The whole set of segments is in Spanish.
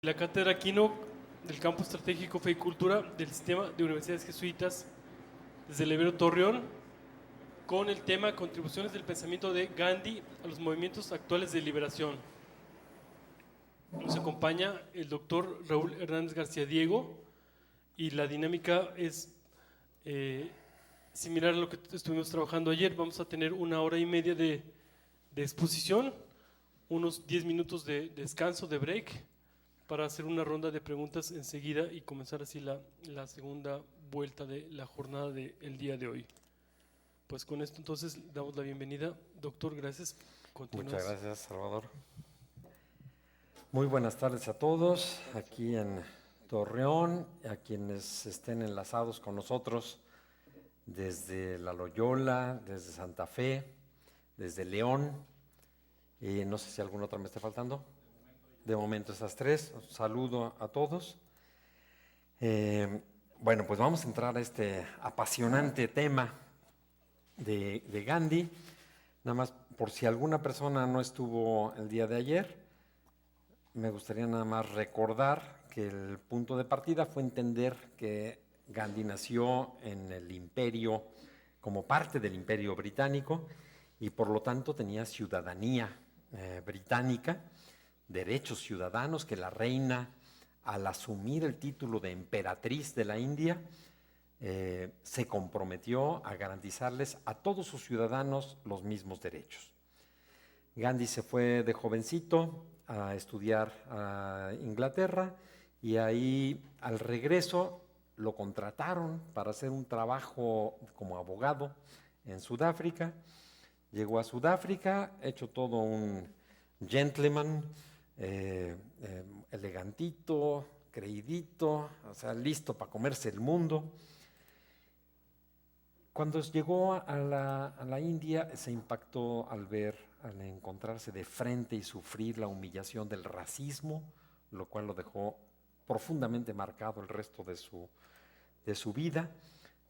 La cátedra Quino del Campo Estratégico Fe y Cultura del Sistema de Universidades Jesuitas desde el Ibero Torreón, con el tema Contribuciones del pensamiento de Gandhi a los movimientos actuales de liberación. Nos acompaña el doctor Raúl Hernández García Diego y la dinámica es similar a lo que estuvimos trabajando ayer. Vamos a tener 1 hora y media de exposición, unos 10 minutos de descanso, de break, para hacer una ronda de preguntas enseguida y comenzar así la segunda vuelta de la jornada del día de hoy. Pues con esto entonces damos la bienvenida. Doctor, gracias. Muchas Continúas. gracias, Salvador. Muy buenas tardes a todos aquí en Torreón, a quienes estén enlazados con nosotros desde La Loyola, desde Santa Fe, desde León, y no sé si alguna otra me está faltando. De momento esas tres. Un saludo a todos. Bueno, pues vamos a entrar a este apasionante tema de Gandhi. Nada más, por si alguna persona no estuvo el día de ayer, me gustaría nada más recordar que el punto de partida fue entender que Gandhi nació en el imperio, como parte del imperio británico, y por lo tanto tenía ciudadanía británica, derechos ciudadanos que la reina, al asumir el título de emperatriz de la India, se comprometió a garantizarles a todos sus ciudadanos los mismos derechos. Gandhi se fue de jovencito a estudiar a Inglaterra y ahí al regreso lo contrataron para hacer un trabajo como abogado en Sudáfrica. Llegó a Sudáfrica, hecho todo un gentleman, elegantito, creidito, o sea, listo para comerse el mundo. Cuando llegó a la India se impactó al encontrarse de frente y sufrir la humillación del racismo, lo cual lo dejó profundamente marcado el resto de su vida.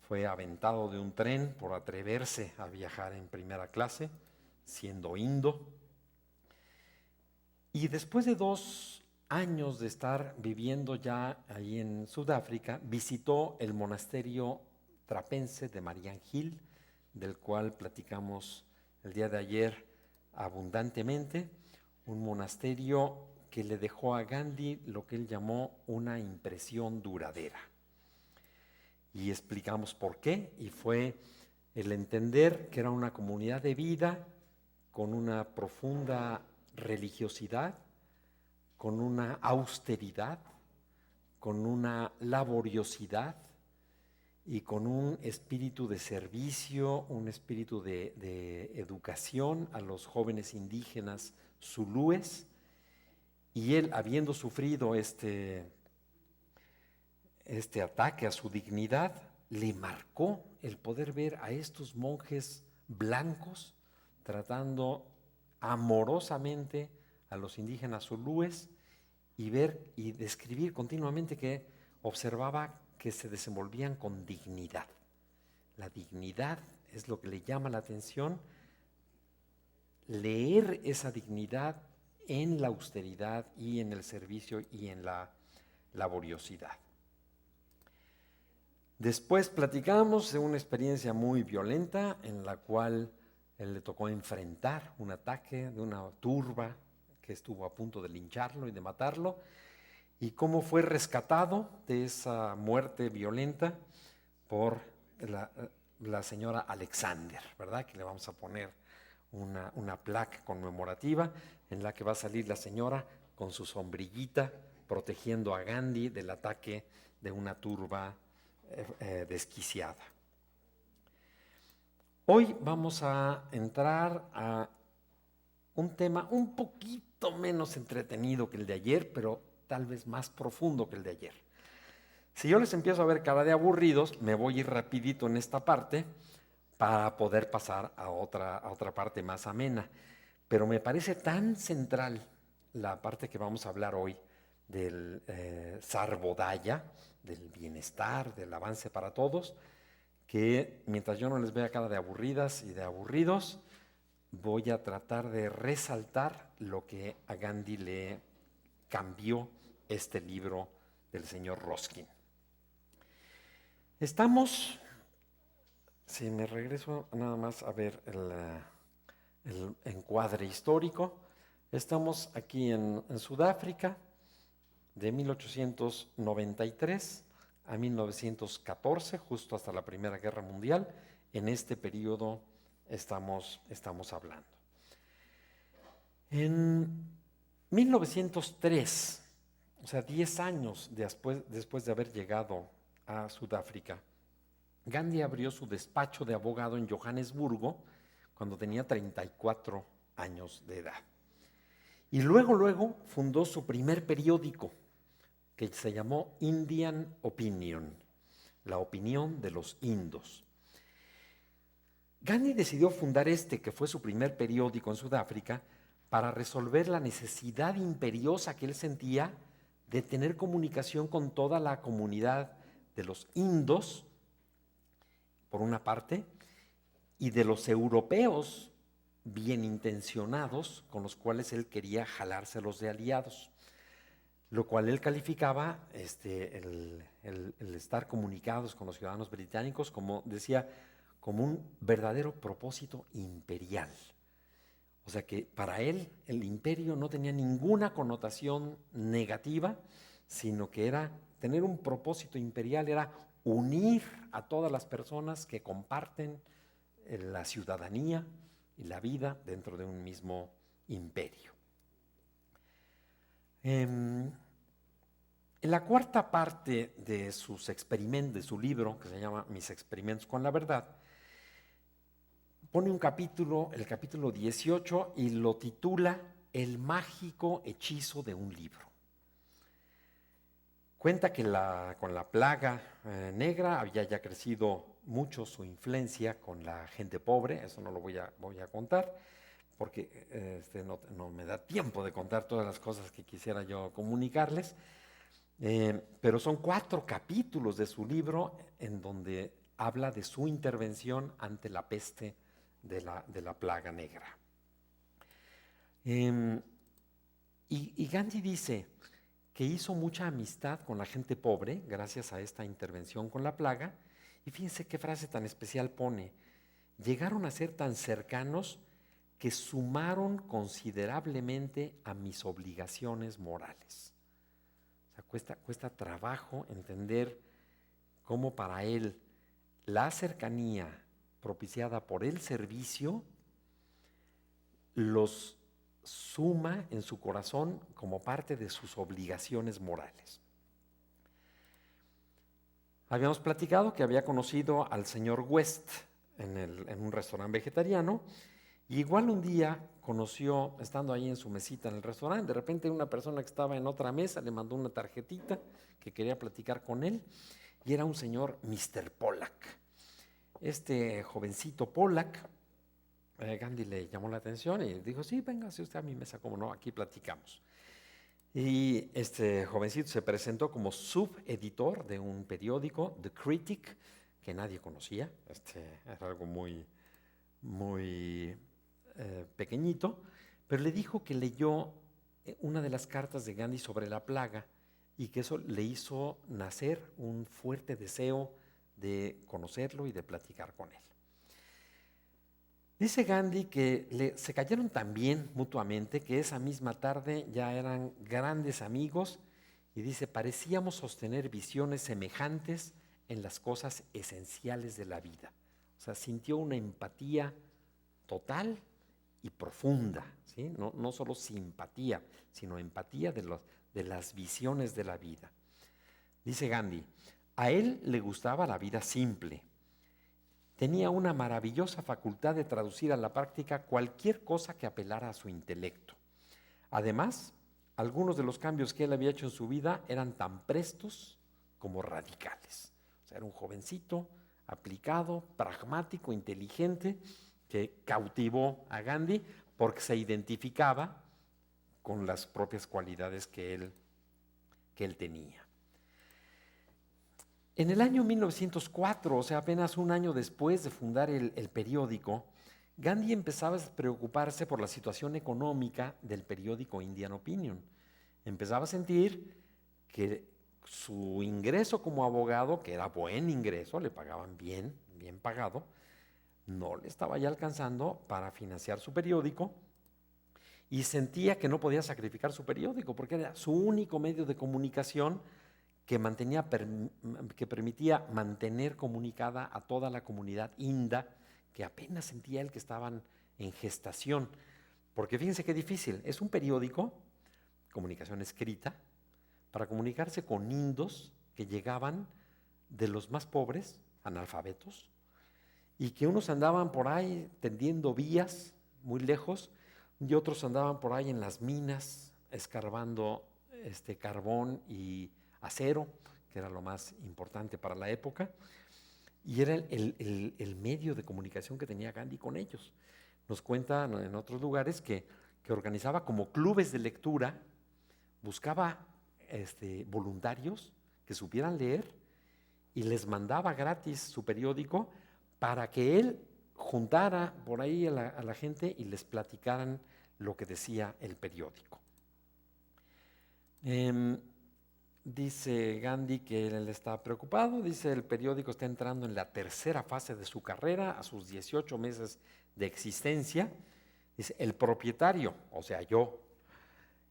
Fue aventado de un tren por atreverse a viajar en primera clase, siendo indo. Y después de 2 años de estar viviendo ya ahí en Sudáfrica, visitó el monasterio trapense de Marian Hill, del cual platicamos el día de ayer abundantemente, un monasterio que le dejó a Gandhi lo que él llamó una impresión duradera. Y explicamos por qué, y fue el entender que era una comunidad de vida con una profunda religiosidad, con una austeridad, con una laboriosidad y con un espíritu de servicio, un espíritu de educación a los jóvenes indígenas zulúes. Y él, habiendo sufrido este ataque a su dignidad, le marcó el poder ver a estos monjes blancos tratando amorosamente a los indígenas zulúes y ver y describir continuamente que observaba que se desenvolvían con dignidad. La dignidad es lo que le llama la atención, leer esa dignidad en la austeridad y en el servicio y en la laboriosidad. Después platicamos de una experiencia muy violenta en la cual él le tocó enfrentar un ataque de una turba que estuvo a punto de lincharlo y de matarlo, y cómo fue rescatado de esa muerte violenta por la señora Alexander, ¿verdad? Que le vamos a poner una placa conmemorativa en la que va a salir la señora con su sombrillita protegiendo a Gandhi del ataque de una turba desquiciada. Hoy vamos a entrar a un tema un poquito menos entretenido que el de ayer, pero tal vez más profundo que el de ayer. Si yo les empiezo a ver cara de aburridos, me voy a ir rapidito en esta parte para poder pasar a otra parte más amena. Pero me parece tan central la parte que vamos a hablar hoy del Sarvodaya, del bienestar, del avance para todos, que mientras yo no les vea cara de aburridas y de aburridos, voy a tratar de resaltar lo que a Gandhi le cambió este libro del señor Ruskin. Estamos, si me regreso nada más a ver el encuadre histórico, estamos aquí en Sudáfrica, de 1893 a 1914, justo hasta la Primera Guerra Mundial. En este periodo estamos hablando. En 1903, o sea, 10 años después de haber llegado a Sudáfrica, Gandhi abrió su despacho de abogado en Johannesburgo cuando tenía 34 años de edad. Y luego fundó su primer periódico, que se llamó Indian Opinion, la opinión de los indos. Gandhi decidió fundar que fue su primer periódico en Sudáfrica, para resolver la necesidad imperiosa que él sentía de tener comunicación con toda la comunidad de los indos, por una parte, y de los europeos bien intencionados con los cuales él quería jalárselos de aliados, lo cual él calificaba el estar comunicados con los ciudadanos británicos, como decía, como un verdadero propósito imperial. O sea que para él el imperio no tenía ninguna connotación negativa, sino que era tener un propósito imperial, era unir a todas las personas que comparten la ciudadanía y la vida dentro de un mismo imperio. En la cuarta parte de sus experimentos, de su libro, que se llama Mis experimentos con la verdad, pone un capítulo, el capítulo 18, y lo titula El mágico hechizo de un libro. Cuenta que con la plaga negra había ya crecido mucho su influencia con la gente pobre. Eso no lo voy a contar, porque no me da tiempo de contar todas las cosas que quisiera yo comunicarles. Pero son 4 capítulos de su libro en donde habla de su intervención ante la peste de la plaga negra. Y Gandhi dice que hizo mucha amistad con la gente pobre gracias a esta intervención con la plaga. Y fíjense qué frase tan especial pone: llegaron a ser tan cercanos que sumaron considerablemente a mis obligaciones morales. O sea, cuesta trabajo entender cómo para él la cercanía propiciada por el servicio los suma en su corazón como parte de sus obligaciones morales. Habíamos platicado que había conocido al señor West en un restaurante vegetariano, y igual un día conoció, estando ahí en su mesita en el restaurante, de repente una persona que estaba en otra mesa le mandó una tarjetita que quería platicar con él, y era un señor Mr. Pollack. Este jovencito Pollack, Gandhi le llamó la atención y dijo: sí, véngase usted a mi mesa, como no, aquí platicamos. Y este jovencito se presentó como subeditor de un periódico, The Critic, que nadie conocía. Era algo muy pequeñito, pero le dijo que leyó una de las cartas de Gandhi sobre la plaga y que eso le hizo nacer un fuerte deseo de conocerlo y de platicar con él. Dice Gandhi que se cayeron tan bien mutuamente que esa misma tarde ya eran grandes amigos, y dice: parecíamos sostener visiones semejantes en las cosas esenciales de la vida. O sea, sintió una empatía total y profunda, ¿sí? No solo simpatía, sino empatía de las visiones de la vida. Dice Gandhi: a él le gustaba la vida simple. Tenía una maravillosa facultad de traducir a la práctica cualquier cosa que apelara a su intelecto. Además, algunos de los cambios que él había hecho en su vida eran tan prestos como radicales. O sea, era un jovencito aplicado, pragmático, inteligente, que cautivó a Gandhi porque se identificaba con las propias cualidades que él tenía. En el año 1904, o sea, apenas un año después de fundar el periódico, Gandhi empezaba a preocuparse por la situación económica del periódico Indian Opinion. Empezaba a sentir que su ingreso como abogado, que era buen ingreso, le pagaban bien, bien pagado, no le estaba ya alcanzando para financiar su periódico y sentía que no podía sacrificar su periódico porque era su único medio de comunicación que permitía mantener comunicada a toda la comunidad inda, que apenas sentía él que estaban en gestación. Porque fíjense qué difícil, es un periódico, comunicación escrita, para comunicarse con indos que llegaban de los más pobres, analfabetos, y que unos andaban por ahí tendiendo vías muy lejos y otros andaban por ahí en las minas escarbando carbón y acero, que era lo más importante para la época, y era el medio de comunicación que tenía Gandhi con ellos. Nos cuenta en otros lugares que organizaba como clubes de lectura, buscaba voluntarios que supieran leer y les mandaba gratis su periódico para que él juntara por ahí a la gente y les platicaran lo que decía el periódico. Dice Gandhi que él está preocupado, dice el periódico está entrando en la tercera fase de su carrera a sus 18 meses de existencia. Dice, el propietario, o sea yo,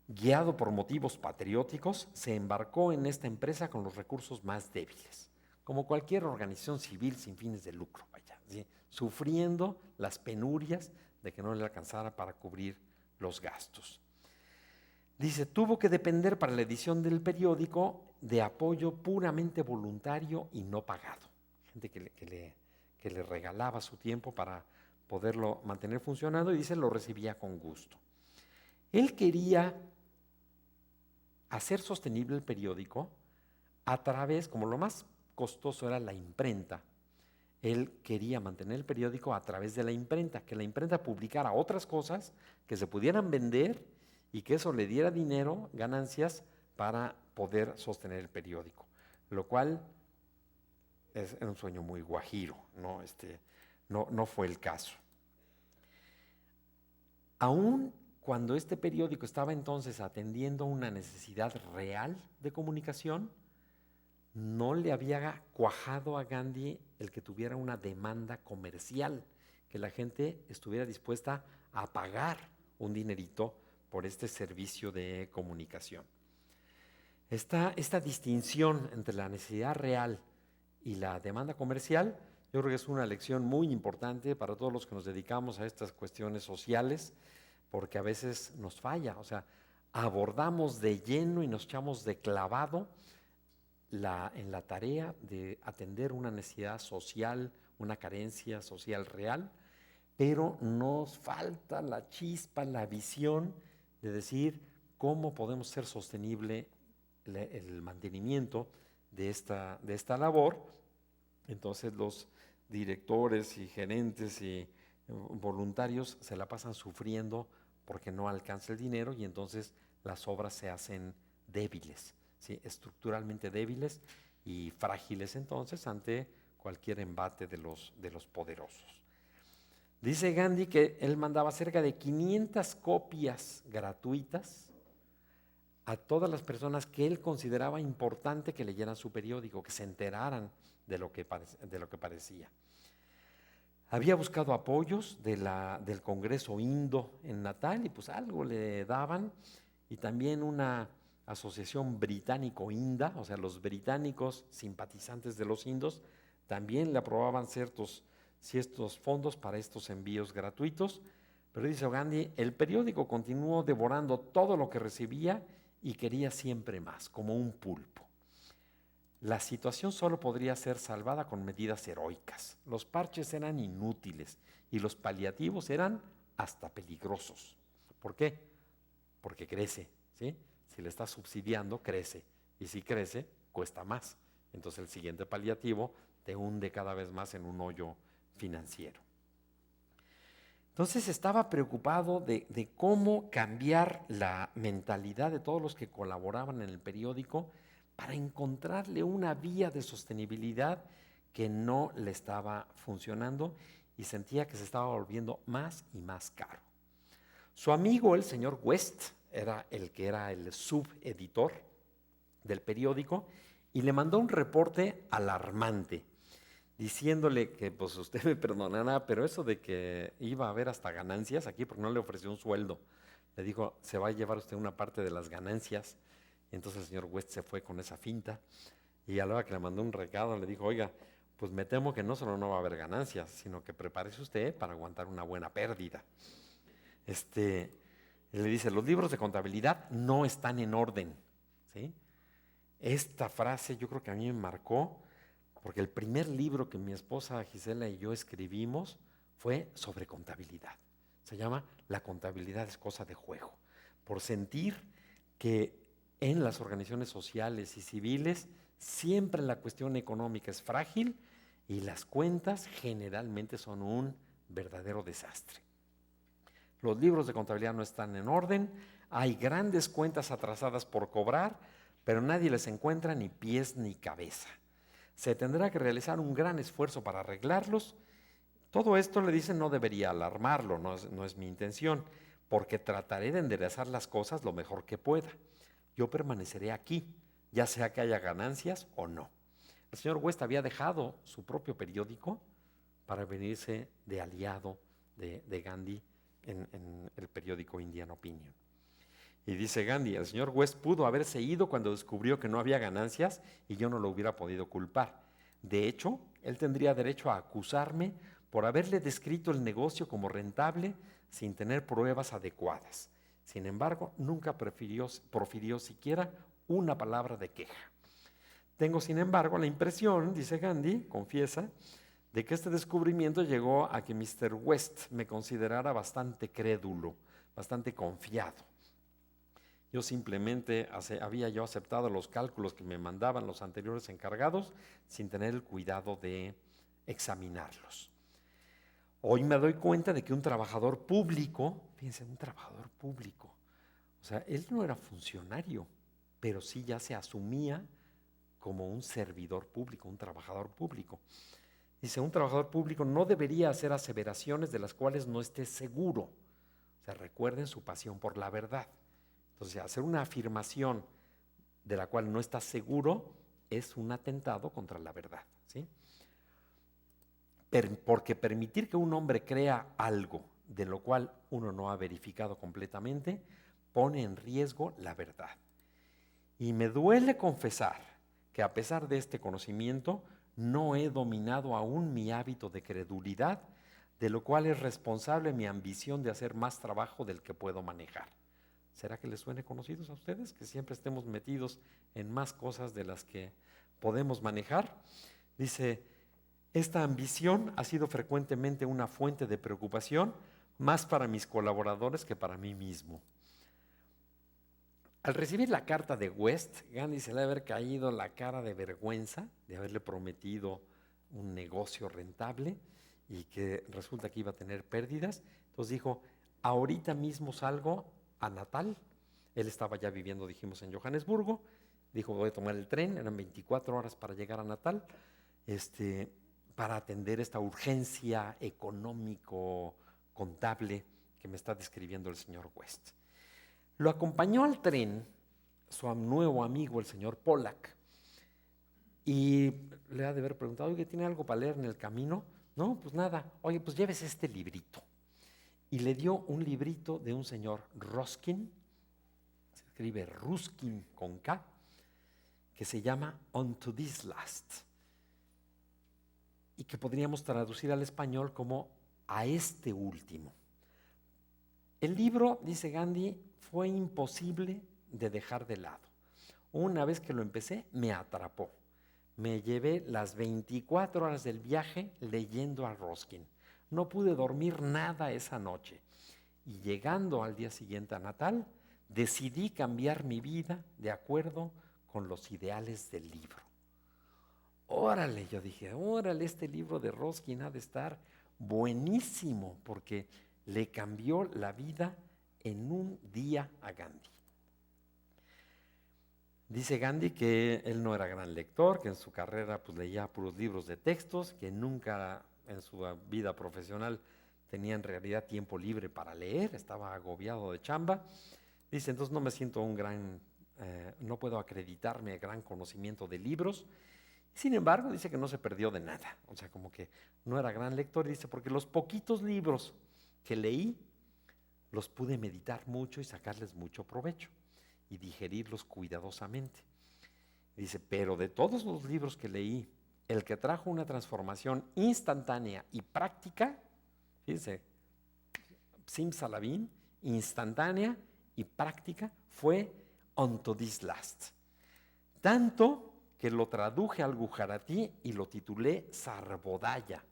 guiado por motivos patrióticos, se embarcó en esta empresa con los recursos más débiles, como cualquier organización civil sin fines de lucro, vaya, ¿sí? Sufriendo las penurias de que no le alcanzara para cubrir los gastos. Dice, tuvo que depender para la edición del periódico de apoyo puramente voluntario y no pagado. Gente que le regalaba su tiempo para poderlo mantener funcionando y dice, lo recibía con gusto. Él quería hacer sostenible el periódico a través, como lo más costoso era la imprenta, él quería mantener el periódico a través de la imprenta, que la imprenta publicara otras cosas que se pudieran vender y que eso le diera dinero, ganancias, para poder sostener el periódico, lo cual es un sueño muy guajiro, no fue el caso. Aún cuando este periódico estaba entonces atendiendo una necesidad real de comunicación, no le había cuajado a Gandhi el que tuviera una demanda comercial, que la gente estuviera dispuesta a pagar un dinerito por este servicio de comunicación. Esta distinción entre la necesidad real y la demanda comercial, yo creo que es una lección muy importante para todos los que nos dedicamos a estas cuestiones sociales, porque a veces nos falla, o sea, abordamos de lleno y nos echamos de clavado en la tarea de atender una necesidad social, una carencia social real, pero nos falta la chispa, la visión de decir cómo podemos ser sostenible el mantenimiento de esta labor. Entonces los directores y gerentes y voluntarios se la pasan sufriendo porque no alcanza el dinero y entonces las obras se hacen débiles, ¿sí? Estructuralmente débiles y frágiles entonces ante cualquier embate de los poderosos. Dice Gandhi que él mandaba cerca de 500 copias gratuitas a todas las personas que él consideraba importante que leyeran su periódico, que se enteraran de lo que parecía. Había buscado apoyos del Congreso Indo en Natal y pues algo le daban, y también una asociación británico-inda, o sea, los británicos simpatizantes de los indos, también le aprobaban ciertos fondos para estos envíos gratuitos. Pero dice Gandhi, el periódico continuó devorando todo lo que recibía y quería siempre más, como un pulpo. La situación solo podría ser salvada con medidas heroicas. Los parches eran inútiles y los paliativos eran hasta peligrosos. ¿Por qué? Porque crece, ¿sí? Si le estás subsidiando, crece. Y si crece, cuesta más. Entonces el siguiente paliativo te hunde cada vez más en un hoyo financiero. Entonces estaba preocupado de cómo cambiar la mentalidad de todos los que colaboraban en el periódico para encontrarle una vía de sostenibilidad que no le estaba funcionando y sentía que se estaba volviendo más y más caro. Su amigo, el señor West, era el que era el subeditor, del periódico y le mandó un reporte alarmante, diciéndole que, pues usted me perdonará, pero eso de que iba a haber hasta ganancias aquí, porque no le ofreció un sueldo, le dijo, se va a llevar usted una parte de las ganancias. Y entonces el señor West se fue con esa finta y a la hora que le mandó un recado le dijo, oiga, pues me temo que no solo no va a haber ganancias, sino que prepárese usted para aguantar una buena pérdida. Le dice, los libros de contabilidad no están en orden, ¿sí? Esta frase yo creo que a mí me marcó, porque el primer libro que mi esposa Gisela y yo escribimos fue sobre contabilidad. Se llama La contabilidad es cosa de juego, por sentir que en las organizaciones sociales y civiles siempre la cuestión económica es frágil y las cuentas generalmente son un verdadero desastre. Los libros de contabilidad no están en orden, hay grandes cuentas atrasadas por cobrar, pero nadie les encuentra ni pies ni cabeza. Se tendrá que realizar un gran esfuerzo para arreglarlos. Todo esto, le dicen, no debería alarmarlo, no es mi intención, porque trataré de enderezar las cosas lo mejor que pueda. Yo permaneceré aquí, ya sea que haya ganancias o no. El señor West había dejado su propio periódico para venirse de aliado de Gandhi en el periódico Indian Opinion. Y dice Gandhi, el señor West pudo haberse ido cuando descubrió que no había ganancias y yo no lo hubiera podido culpar. De hecho, él tendría derecho a acusarme por haberle descrito el negocio como rentable sin tener pruebas adecuadas. Sin embargo, nunca profirió siquiera una palabra de queja. Tengo, sin embargo, la impresión, dice Gandhi, confiesa, de que este descubrimiento llegó a que Mr. West me considerara bastante crédulo, bastante confiado. Yo simplemente había yo aceptado los cálculos que me mandaban los anteriores encargados sin tener el cuidado de examinarlos. Hoy me doy cuenta de que un trabajador público, fíjense, un trabajador público, o sea, él no era funcionario, pero sí ya se asumía como un servidor público, un trabajador público. Dice, un trabajador público no debería hacer aseveraciones de las cuales no esté seguro. O sea, recuerden su pasión por la verdad. Entonces, hacer una afirmación de la cual no está seguro es un atentado contra la verdad, ¿sí? Porque permitir que un hombre crea algo de lo cual uno no ha verificado completamente pone en riesgo la verdad. Y me duele confesar que a pesar de este conocimiento no he dominado aún mi hábito de credulidad, de lo cual es responsable mi ambición de hacer más trabajo del que puedo manejar. ¿Será que les suene conocidos a ustedes? Que siempre estemos metidos en más cosas de las que podemos manejar. Dice, esta ambición ha sido frecuentemente una fuente de preocupación, más para mis colaboradores que para mí mismo. Al recibir la carta de West, Gandhi se le debe haber caído la cara de vergüenza de haberle prometido un negocio rentable y que resulta que iba a tener pérdidas. Entonces dijo, ahorita mismo salgo a Natal. Él estaba ya viviendo, dijimos, en Johannesburgo. Dijo, voy a tomar el tren, eran 24 horas para llegar a Natal, para atender esta urgencia económico-contable que me está describiendo el señor West. Lo acompañó al tren su nuevo amigo, el señor Pollack, y le ha de haber preguntado, oye, ¿tiene algo para leer en el camino? No, pues nada, oye, pues llévese este librito. Y le dio un librito de un señor Ruskin, se escribe Ruskin con K, que se llama Unto This Last, y que podríamos traducir al español como A este último. El libro, dice Gandhi, fue imposible de dejar de lado. Una vez que lo empecé, me atrapó. Me llevé las 24 horas del viaje leyendo a Ruskin. No pude dormir nada esa noche. Y llegando al día siguiente a Natal, decidí cambiar mi vida de acuerdo con los ideales del libro. Órale, yo dije, órale, este libro de Ruskin ha de estar buenísimo, porque le cambió la vida en un día a Gandhi. Dice Gandhi que él no era gran lector, que en su carrera pues leía puros libros de textos, que nunca en su vida profesional tenía en realidad tiempo libre para leer, estaba agobiado de chamba. Dice, entonces no me siento un gran no puedo acreditarme gran conocimiento de libros. Sin embargo, dice que no se perdió de nada. O sea, como que no era gran lector. Dice, porque los poquitos libros que leí, los pude meditar mucho y sacarles mucho provecho y digerirlos cuidadosamente. Dice, pero de todos los libros que leí, el que trajo una transformación instantánea y práctica, fíjense, Simsalabim, instantánea y práctica, fue Unto This Last. Tanto que lo traduje al gujaratí y lo titulé Sarvodaya,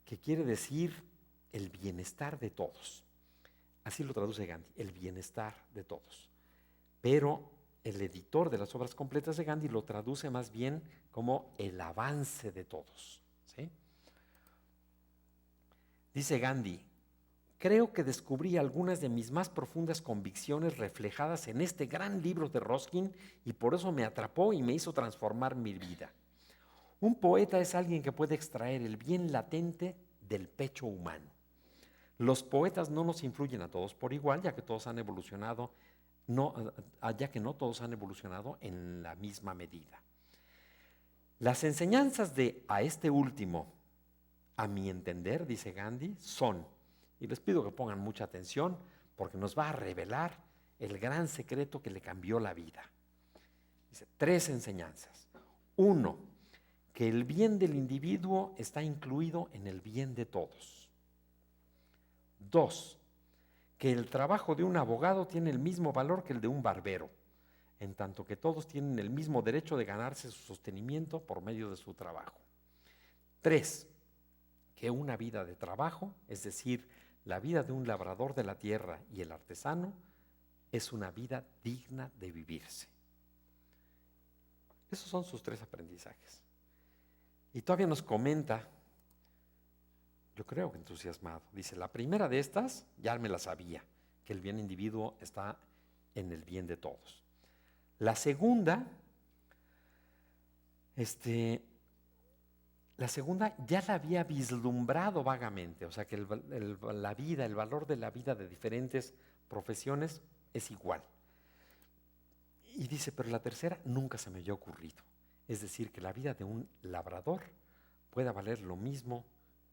que quiere decir el bienestar de todos. Así lo traduce Gandhi, el bienestar de todos. Pero el editor de las obras completas de Gandhi lo traduce más bien como el avance de todos, ¿sí? Dice Gandhi, creo que descubrí algunas de mis más profundas convicciones reflejadas en este gran libro de Ruskin y por eso me atrapó y me hizo transformar mi vida. Un poeta es alguien que puede extraer el bien latente del pecho humano. Los poetas no nos influyen a todos por igual, ya que todos han evolucionado, ya que no todos han evolucionado en la misma medida. Las enseñanzas de a este último, a mi entender, dice Gandhi, son, y les pido que pongan mucha atención porque nos va a revelar el gran secreto que le cambió la vida. Dice, 3 enseñanzas. 1, que el bien del individuo está incluido en el bien de todos. 2, que el trabajo de un abogado tiene el mismo valor que el de un barbero, en tanto que todos tienen el mismo derecho de ganarse su sostenimiento por medio de su trabajo. 3, que una vida de trabajo, es decir, la vida de un labrador de la tierra y el artesano, es una vida digna de vivirse. Esos son sus 3 aprendizajes. Y todavía nos comenta, yo creo que entusiasmado, dice, la primera de estas ya me la sabía, que el bien individuo está en el bien de todos. La segunda, ya la había vislumbrado vagamente, o sea que el valor de la vida de diferentes profesiones es igual. Y dice, pero la tercera nunca se me había ocurrido. Es decir, que la vida de un labrador pueda valer lo mismo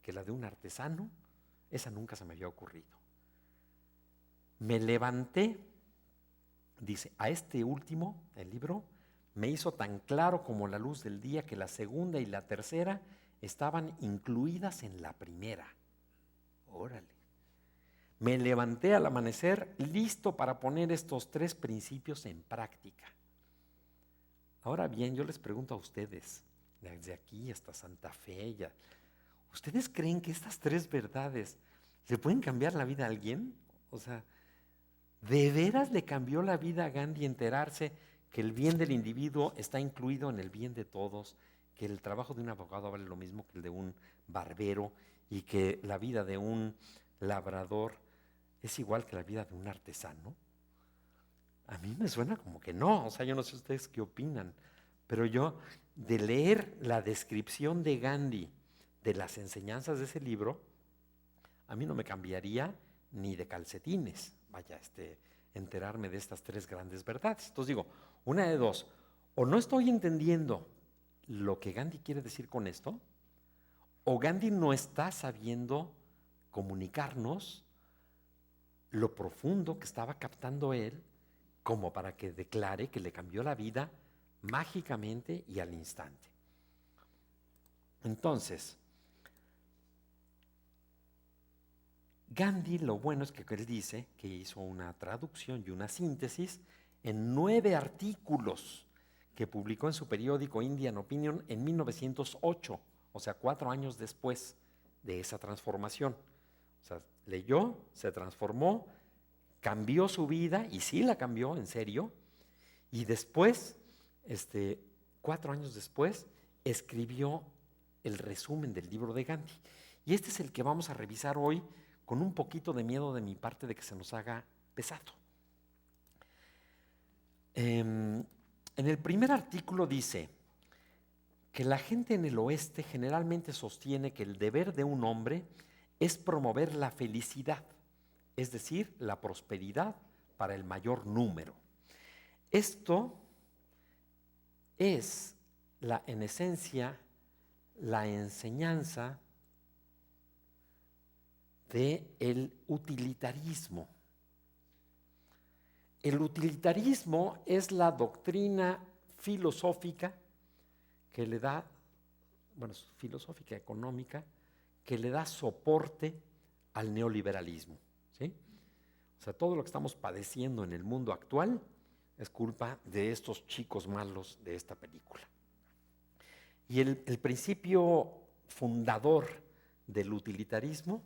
que la de un artesano, esa nunca se me había ocurrido. Me levanté, dice, a este último, el libro, me hizo tan claro como la luz del día que la segunda y la tercera estaban incluidas en la primera. Órale. Me levanté al amanecer listo para poner estos 3 principios en práctica. Ahora bien, yo les pregunto a ustedes, desde aquí hasta Santa Fe, ¿ustedes creen que estas 3 verdades le pueden cambiar la vida a alguien? O sea, ¿de veras le cambió la vida a Gandhi enterarse que el bien del individuo está incluido en el bien de todos, que el trabajo de un abogado vale lo mismo que el de un barbero y que la vida de un labrador es igual que la vida de un artesano? A mí me suena como que no, o sea, yo no sé ustedes qué opinan, pero yo, de leer la descripción de Gandhi de las enseñanzas de ese libro, a mí no me cambiaría ni de calcetines, enterarme de estas 3 grandes verdades. Entonces digo, una de dos, o no estoy entendiendo lo que Gandhi quiere decir con esto, o Gandhi no está sabiendo comunicarnos lo profundo que estaba captando él como para que declare que le cambió la vida mágicamente y al instante. Entonces, Gandhi, lo bueno es que él dice que hizo una traducción y una síntesis en 9 artículos que publicó en su periódico Indian Opinion en 1908, o sea, 4 años después de esa transformación. O sea, leyó, se transformó, cambió su vida, y sí la cambió, en serio, y después, 4 años después, escribió el resumen del libro de Gandhi. Y este es el que vamos a revisar hoy, con un poquito de miedo de mi parte de que se nos haga pesado. En el primer artículo dice que la gente en el oeste generalmente sostiene que el deber de un hombre es promover la felicidad, es decir, la prosperidad para el mayor número. Esto es en esencia la enseñanza del utilitarismo. El utilitarismo es la doctrina filosófica que le da, filosófica económica, que le da soporte al neoliberalismo, ¿sí? O sea, todo lo que estamos padeciendo en el mundo actual es culpa de estos chicos malos de esta película. Y el principio fundador del utilitarismo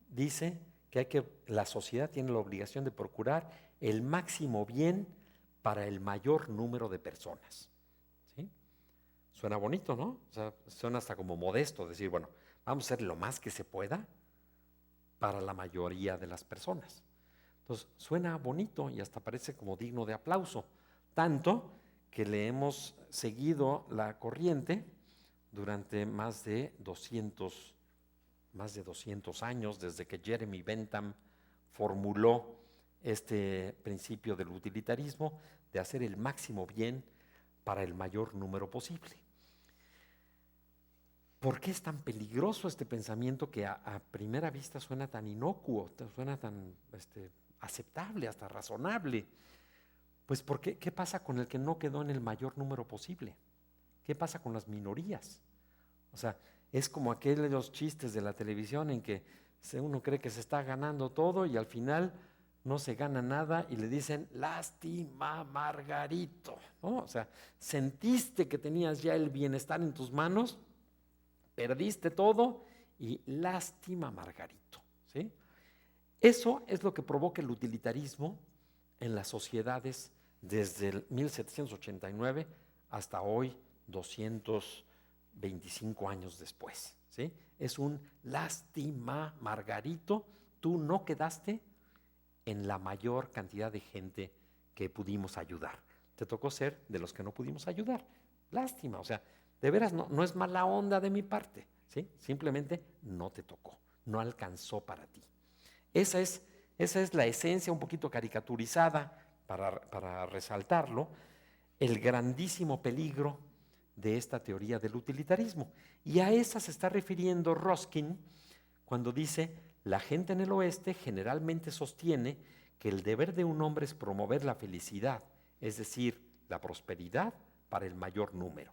dice que la sociedad tiene la obligación de procurar el máximo bien para el mayor número de personas, ¿sí? Suena bonito, ¿no? O sea, suena hasta como modesto decir, bueno, vamos a hacer lo más que se pueda para la mayoría de las personas. Entonces, suena bonito y hasta parece como digno de aplauso, tanto que le hemos seguido la corriente durante más de 200 años, desde que Jeremy Bentham formuló este principio del utilitarismo, de hacer el máximo bien para el mayor número posible. ¿Por qué es tan peligroso este pensamiento que a primera vista suena tan inocuo, suena tan aceptable, hasta razonable? Pues porque, ¿qué pasa con el que no quedó en el mayor número posible? ¿Qué pasa con las minorías? O sea, es como aquellos chistes de la televisión en que uno cree que se está ganando todo y al final no se gana nada y le dicen, lástima, Margarito, ¿no? O sea, sentiste que tenías ya el bienestar en tus manos, perdiste todo y lástima, Margarito, ¿sí? Eso es lo que provoca el utilitarismo en las sociedades desde el 1789 hasta hoy, 225 años después, ¿sí? Es un lástima, Margarito, tú no quedaste en la mayor cantidad de gente que pudimos ayudar. Te tocó ser de los que no pudimos ayudar. Lástima, o sea, de veras no es mala onda de mi parte, ¿sí? Simplemente no te tocó, no alcanzó para ti. Esa es la esencia un poquito caricaturizada para resaltarlo, el grandísimo peligro de esta teoría del utilitarismo. Y a esa se está refiriendo Ruskin cuando dice, la gente en el oeste generalmente sostiene que el deber de un hombre es promover la felicidad, es decir, la prosperidad para el mayor número.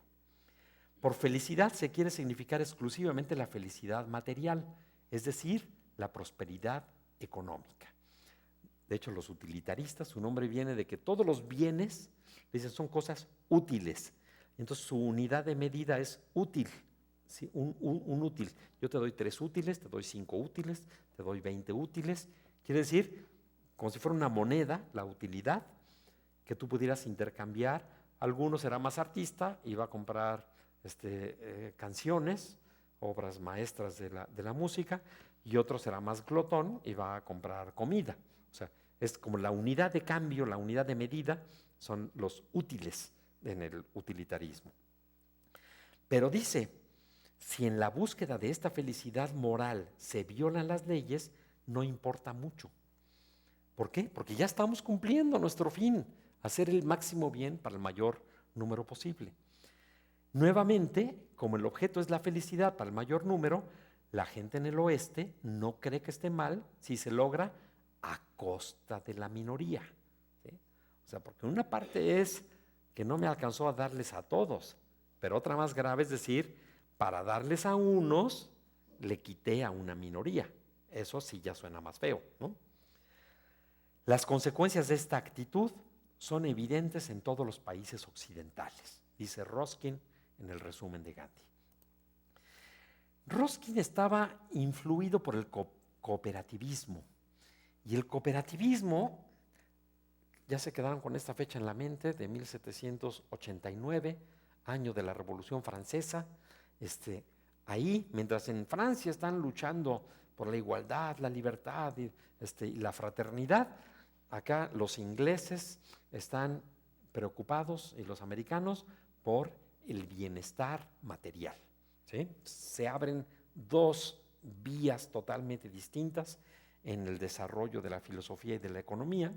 Por felicidad se quiere significar exclusivamente la felicidad material, es decir, la prosperidad económica. De hecho, los utilitaristas, su nombre viene de que todos los bienes, dicen, son cosas útiles. Entonces, su unidad de medida es útil, ¿sí? Un útil. Yo te doy 3 útiles, te doy 5 útiles, te doy 20 útiles. Quiere decir, como si fuera una moneda, la utilidad, que tú pudieras intercambiar. Alguno será más artista y va a comprar canciones, obras maestras de la música, y otro será más glotón y va a comprar comida. O sea, es como la unidad de cambio, la unidad de medida, son los útiles en el utilitarismo. Pero dice, si en la búsqueda de esta felicidad moral se violan las leyes, no importa mucho. ¿Por qué? Porque ya estamos cumpliendo nuestro fin, hacer el máximo bien para el mayor número posible. Nuevamente, como el objeto es la felicidad para el mayor número, la gente en el oeste no cree que esté mal si se logra a costa de la minoría, ¿sí? O sea, porque una parte es que no me alcanzó a darles a todos, pero otra más grave es decir, para darles a unos, le quité a una minoría. Eso sí ya suena más feo, ¿no? Las consecuencias de esta actitud son evidentes en todos los países occidentales, dice Ruskin en el resumen de Gandhi. Ruskin estaba influido por el cooperativismo, y el cooperativismo, ya se quedaron con esta fecha en la mente, de 1789, año de la Revolución Francesa. Ahí, mientras en Francia están luchando por la igualdad, la libertad y la fraternidad, acá los ingleses están preocupados y los americanos por el bienestar material, ¿sí? Se abren 2 vías totalmente distintas en el desarrollo de la filosofía y de la economía,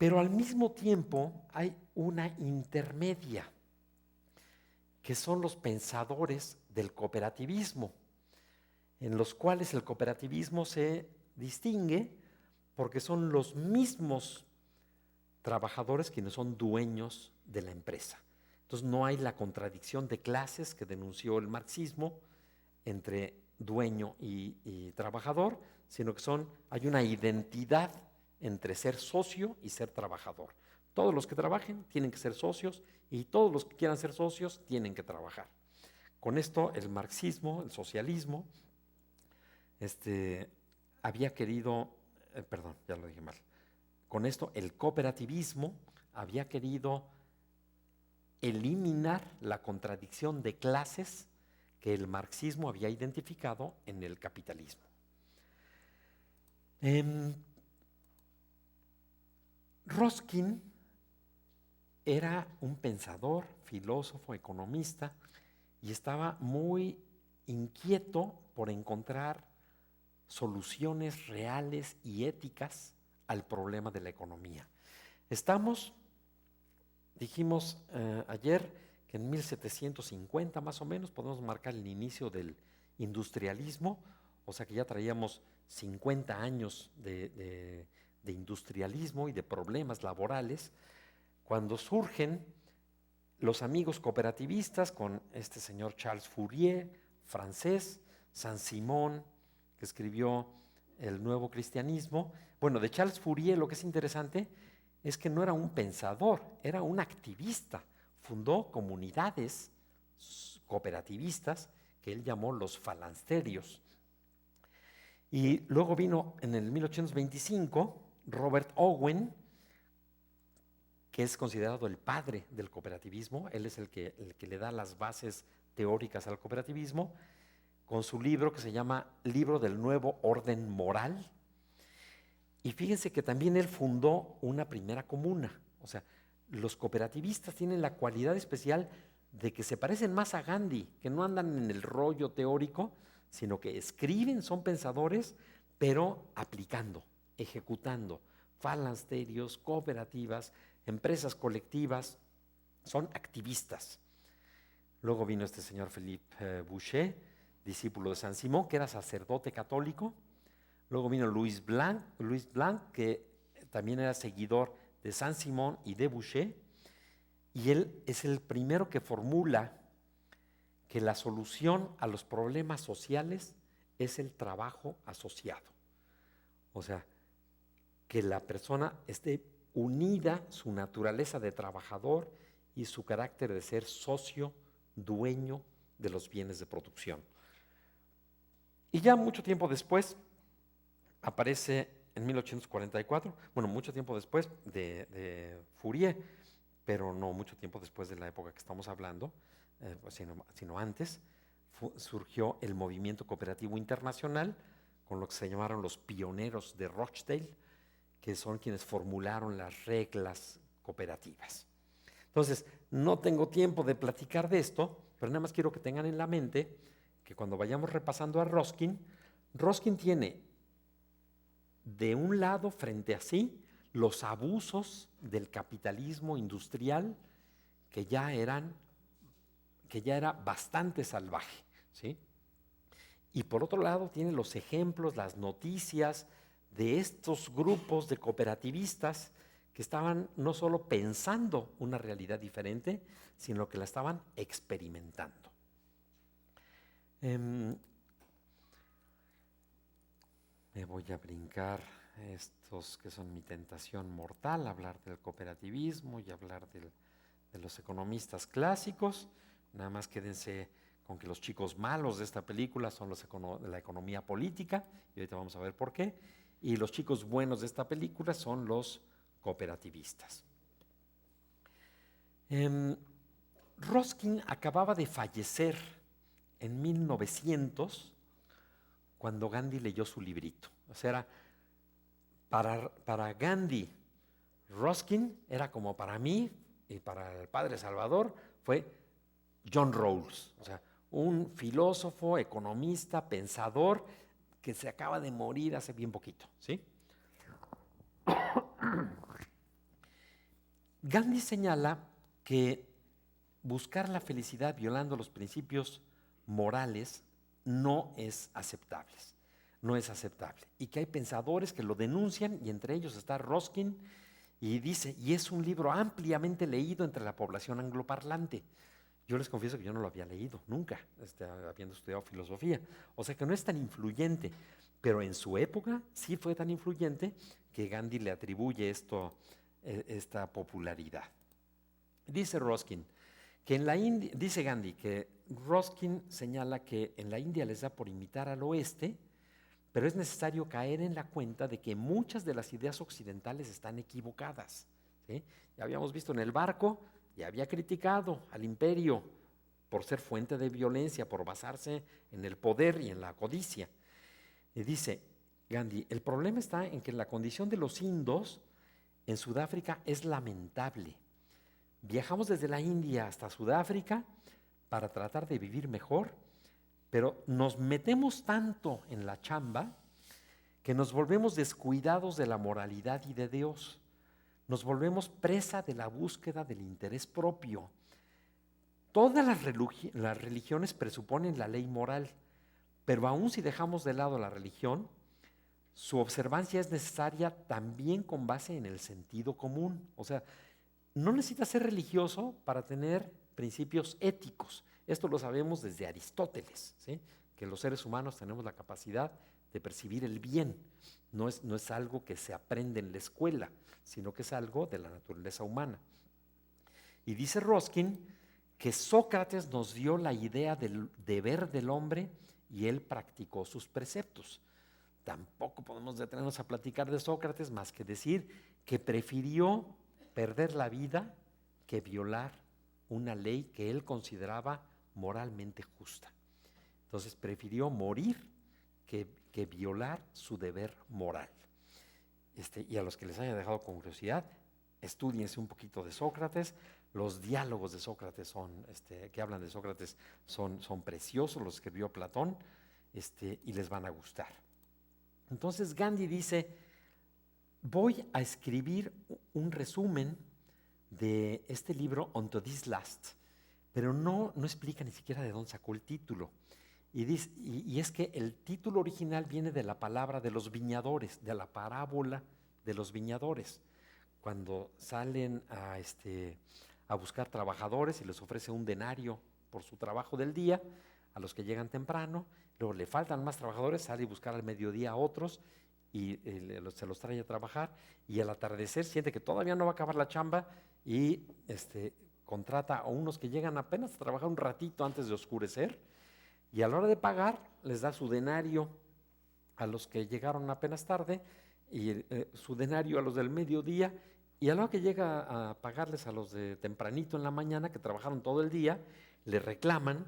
Pero al mismo tiempo hay una intermedia, que son los pensadores del cooperativismo, en los cuales el cooperativismo se distingue porque son los mismos trabajadores quienes son dueños de la empresa. Entonces no hay la contradicción de clases que denunció el marxismo entre dueño y trabajador, sino que hay una identidad entre ser socio y ser trabajador. Todos los que trabajen tienen que ser socios y todos los que quieran ser socios tienen que trabajar. Con esto el marxismo, el socialismo, había querido, perdón, ya lo dije mal. Con esto el cooperativismo había querido eliminar la contradicción de clases que el marxismo había identificado en el capitalismo. Ruskin era un pensador, filósofo, economista, y estaba muy inquieto por encontrar soluciones reales y éticas al problema de la economía. Dijimos ayer que en 1750 más o menos podemos marcar el inicio del industrialismo, o sea que ya traíamos 50 años de industrialismo y de problemas laborales, cuando surgen los amigos cooperativistas con este señor Charles Fourier, francés, Saint-Simon, que escribió El Nuevo Cristianismo. Bueno, de Charles Fourier lo que es interesante es que no era un pensador, era un activista. Fundó comunidades cooperativistas que él llamó los falansterios. Y luego vino en el 1825 Robert Owen, que es considerado el padre del cooperativismo. Él es el que le da las bases teóricas al cooperativismo, con su libro que se llama Libro del Nuevo Orden Moral. Y fíjense que también él fundó una primera comuna. O sea, los cooperativistas tienen la cualidad especial de que se parecen más a Gandhi, que no andan en el rollo teórico, sino que escriben, son pensadores, pero aplicando, ejecutando. Falansterios, cooperativas, empresas colectivas, son activistas. Luego vino este señor Philippe Boucher, discípulo de Saint-Simon, que era sacerdote católico. Luego vino Louis Blanc, que también era seguidor de Saint-Simon y de Boucher, y él es el primero que formula que la solución a los problemas sociales es el trabajo asociado. O sea, que la persona esté unida, su naturaleza de trabajador y su carácter de ser socio, dueño de los bienes de producción. Y ya mucho tiempo después, aparece en 1844, bueno, mucho tiempo después de Fourier, pero no mucho tiempo después de la época que estamos hablando, sino antes, surgió el movimiento cooperativo internacional, con lo que se llamaron los pioneros de Rochdale, que son quienes formularon las reglas cooperativas. Entonces, no tengo tiempo de platicar de esto, pero nada más quiero que tengan en la mente que cuando vayamos repasando a Ruskin tiene de un lado frente a sí los abusos del capitalismo industrial que ya era bastante salvaje, ¿sí? Y por otro lado tiene los ejemplos, las noticias de estos grupos de cooperativistas que estaban no solo pensando una realidad diferente, sino que la estaban experimentando. Me voy a brincar estos que son mi tentación mortal, hablar del cooperativismo y hablar de los economistas clásicos. Nada más quédense con que los chicos malos de esta película son los de la economía política, y ahorita vamos a ver por qué, y los chicos buenos de esta película son los cooperativistas. Ruskin acababa de fallecer en 1900 cuando Gandhi leyó su librito. O sea, para Gandhi, Ruskin era como para mí y para el padre Salvador fue John Rawls, o sea, un filósofo, economista, pensador que se acaba de morir hace bien poquito, ¿sí? Gandhi señala que buscar la felicidad violando los principios morales no es aceptable, no es aceptable, y que hay pensadores que lo denuncian, y entre ellos está Ruskin, y dice, y es un libro ampliamente leído entre la población angloparlante. Yo les confieso que yo no lo había leído nunca, habiendo estudiado filosofía, o sea que no es tan influyente, pero en su época sí fue tan influyente que Gandhi le atribuye esta popularidad. Dice Ruskin que en la India, dice Gandhi que Ruskin señala que en la India les da por imitar al oeste, pero es necesario caer en la cuenta de que muchas de las ideas occidentales están equivocadas, ¿sí? Ya habíamos visto en el barco, ya había criticado al imperio por ser fuente de violencia, por basarse en el poder y en la codicia. Y dice Gandhi, el problema está en que la condición de los indos en Sudáfrica es lamentable. Viajamos desde la India hasta Sudáfrica para tratar de vivir mejor, pero nos metemos tanto en la chamba que nos volvemos descuidados de la moralidad y de Dios. Nos volvemos presa de la búsqueda del interés propio. Todas las religiones presuponen la ley moral, pero aun si dejamos de lado la religión, su observancia es necesaria también con base en el sentido común. O sea, no necesitas ser religioso para tener principios éticos. Esto lo sabemos desde Aristóteles, ¿sí? Que los seres humanos tenemos la capacidad de percibir el bien. No es algo que se aprende en la escuela, sino que es algo de la naturaleza humana. Y dice Ruskin que Sócrates nos dio la idea del deber del hombre y él practicó sus preceptos. Tampoco podemos detenernos a platicar de Sócrates más que decir que prefirió perder la vida que violar una ley que él consideraba moralmente justa. Entonces prefirió morir que violar su deber moral. Y a los que les haya dejado con curiosidad, estúdiense un poquito de Sócrates. Los diálogos de Sócrates que hablan de Sócrates son preciosos, los escribió Platón, y les van a gustar. Entonces Gandhi dice, voy a escribir un resumen de este libro Unto This Last, pero no explica ni siquiera de dónde sacó el título. Y es que el título original viene de la palabra de los viñadores, de la parábola de los viñadores. Cuando salen a buscar trabajadores y les ofrece un denario por su trabajo del día, a los que llegan temprano, luego le faltan más trabajadores, sale a buscar al mediodía a otros y se los trae a trabajar, y al atardecer siente que todavía no va a acabar la chamba y contrata a unos que llegan apenas a trabajar un ratito antes de oscurecer, y a la hora de pagar les da su denario a los que llegaron apenas tarde y su denario a los del mediodía, y a la hora que llega a pagarles a los de tempranito en la mañana, que trabajaron todo el día, le reclaman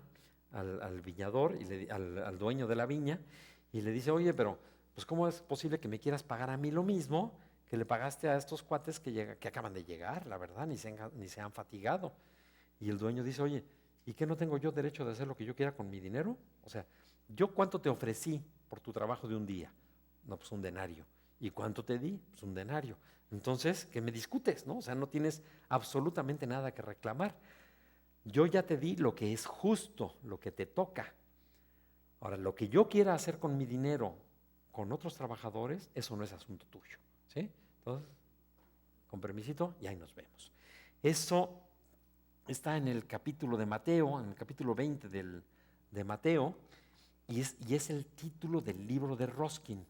al viñador y al dueño de la viña, y le dice, oye, pero pues ¿cómo es posible que me quieras pagar a mí lo mismo que le pagaste a estos cuates que acaban de llegar? La verdad, ni se han fatigado. Y el dueño dice, oye, ¿y qué no tengo yo derecho de hacer lo que yo quiera con mi dinero? O sea, ¿yo cuánto te ofrecí por tu trabajo de un día? No, pues un denario. ¿Y cuánto te di? Pues un denario. Entonces, ¿qué me discutes, no? O sea, no tienes absolutamente nada que reclamar. Yo ya te di lo que es justo, lo que te toca. Ahora, lo que yo quiera hacer con mi dinero, con otros trabajadores, eso no es asunto tuyo, ¿sí? Entonces, con permisito, y ahí nos vemos. Eso está en el capítulo de Mateo, en el capítulo 20 de Mateo, y es el título del libro de Ruskin.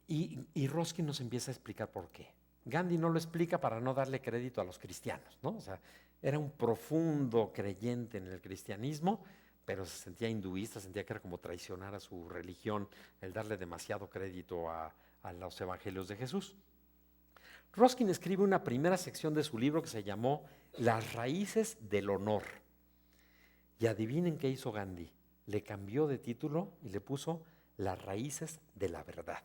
Y Ruskin nos empieza a explicar por qué. Gandhi no lo explica para no darle crédito a los cristianos, ¿no? O sea, era un profundo creyente en el cristianismo, pero se sentía hinduista, sentía que era como traicionar a su religión el darle demasiado crédito a los evangelios de Jesús. Ruskin escribe una primera sección de su libro que se llamó Las raíces del honor. Y adivinen qué hizo Gandhi. Le cambió de título y le puso Las raíces de la verdad,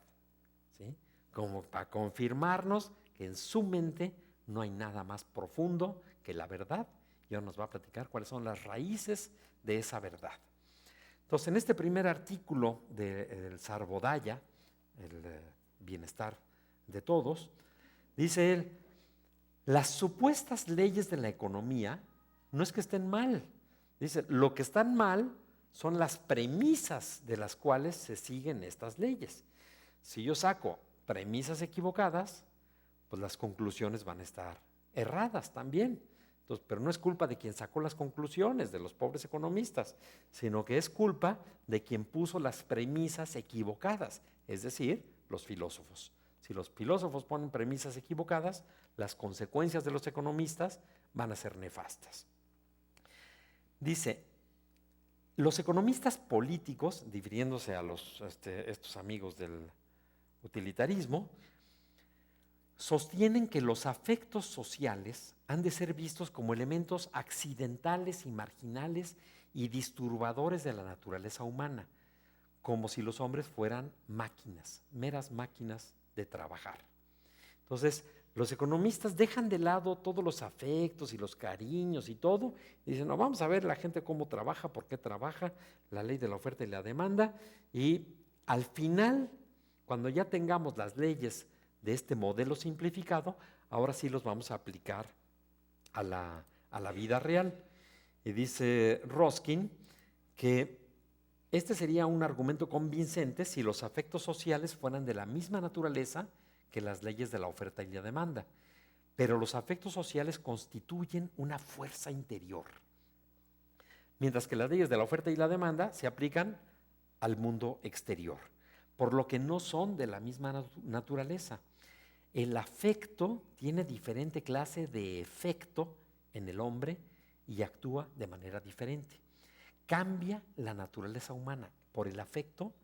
¿sí? Como para confirmarnos que en su mente no hay nada más profundo que la verdad, y ahora nos va a platicar cuáles son las raíces de esa verdad. Entonces, en este primer artículo del Sarvodaya, el bienestar de todos, dice él, las supuestas leyes de la economía no es que estén mal. Dice, lo que están mal son las premisas de las cuales se siguen estas leyes. Si yo saco premisas equivocadas, pues las conclusiones van a estar erradas también. Entonces, pero no es culpa de quien sacó las conclusiones, de los pobres economistas, sino que es culpa de quien puso las premisas equivocadas, es decir, los filósofos. Si los filósofos ponen premisas equivocadas, las consecuencias de los economistas van a ser nefastas. Dice, los economistas políticos, difiriéndose a estos amigos del utilitarismo, sostienen que los afectos sociales han de ser vistos como elementos accidentales y marginales y disturbadores de la naturaleza humana, como si los hombres fueran máquinas, meras máquinas de trabajar. Entonces, los economistas dejan de lado todos los afectos y los cariños y todo, y dicen, no, vamos a ver la gente cómo trabaja, por qué trabaja, la ley de la oferta y la demanda, y al final, cuando ya tengamos las leyes de este modelo simplificado, ahora sí los vamos a aplicar a la vida real. Y dice Ruskin que este sería un argumento convincente si los afectos sociales fueran de la misma naturaleza que las leyes de la oferta y la demanda. Pero los afectos sociales constituyen una fuerza interior, mientras que las leyes de la oferta y la demanda se aplican al mundo exterior, por lo que no son de la misma naturaleza. El afecto tiene diferente clase de efecto en el hombre y actúa de manera diferente. Cambia la naturaleza humana. Por el afecto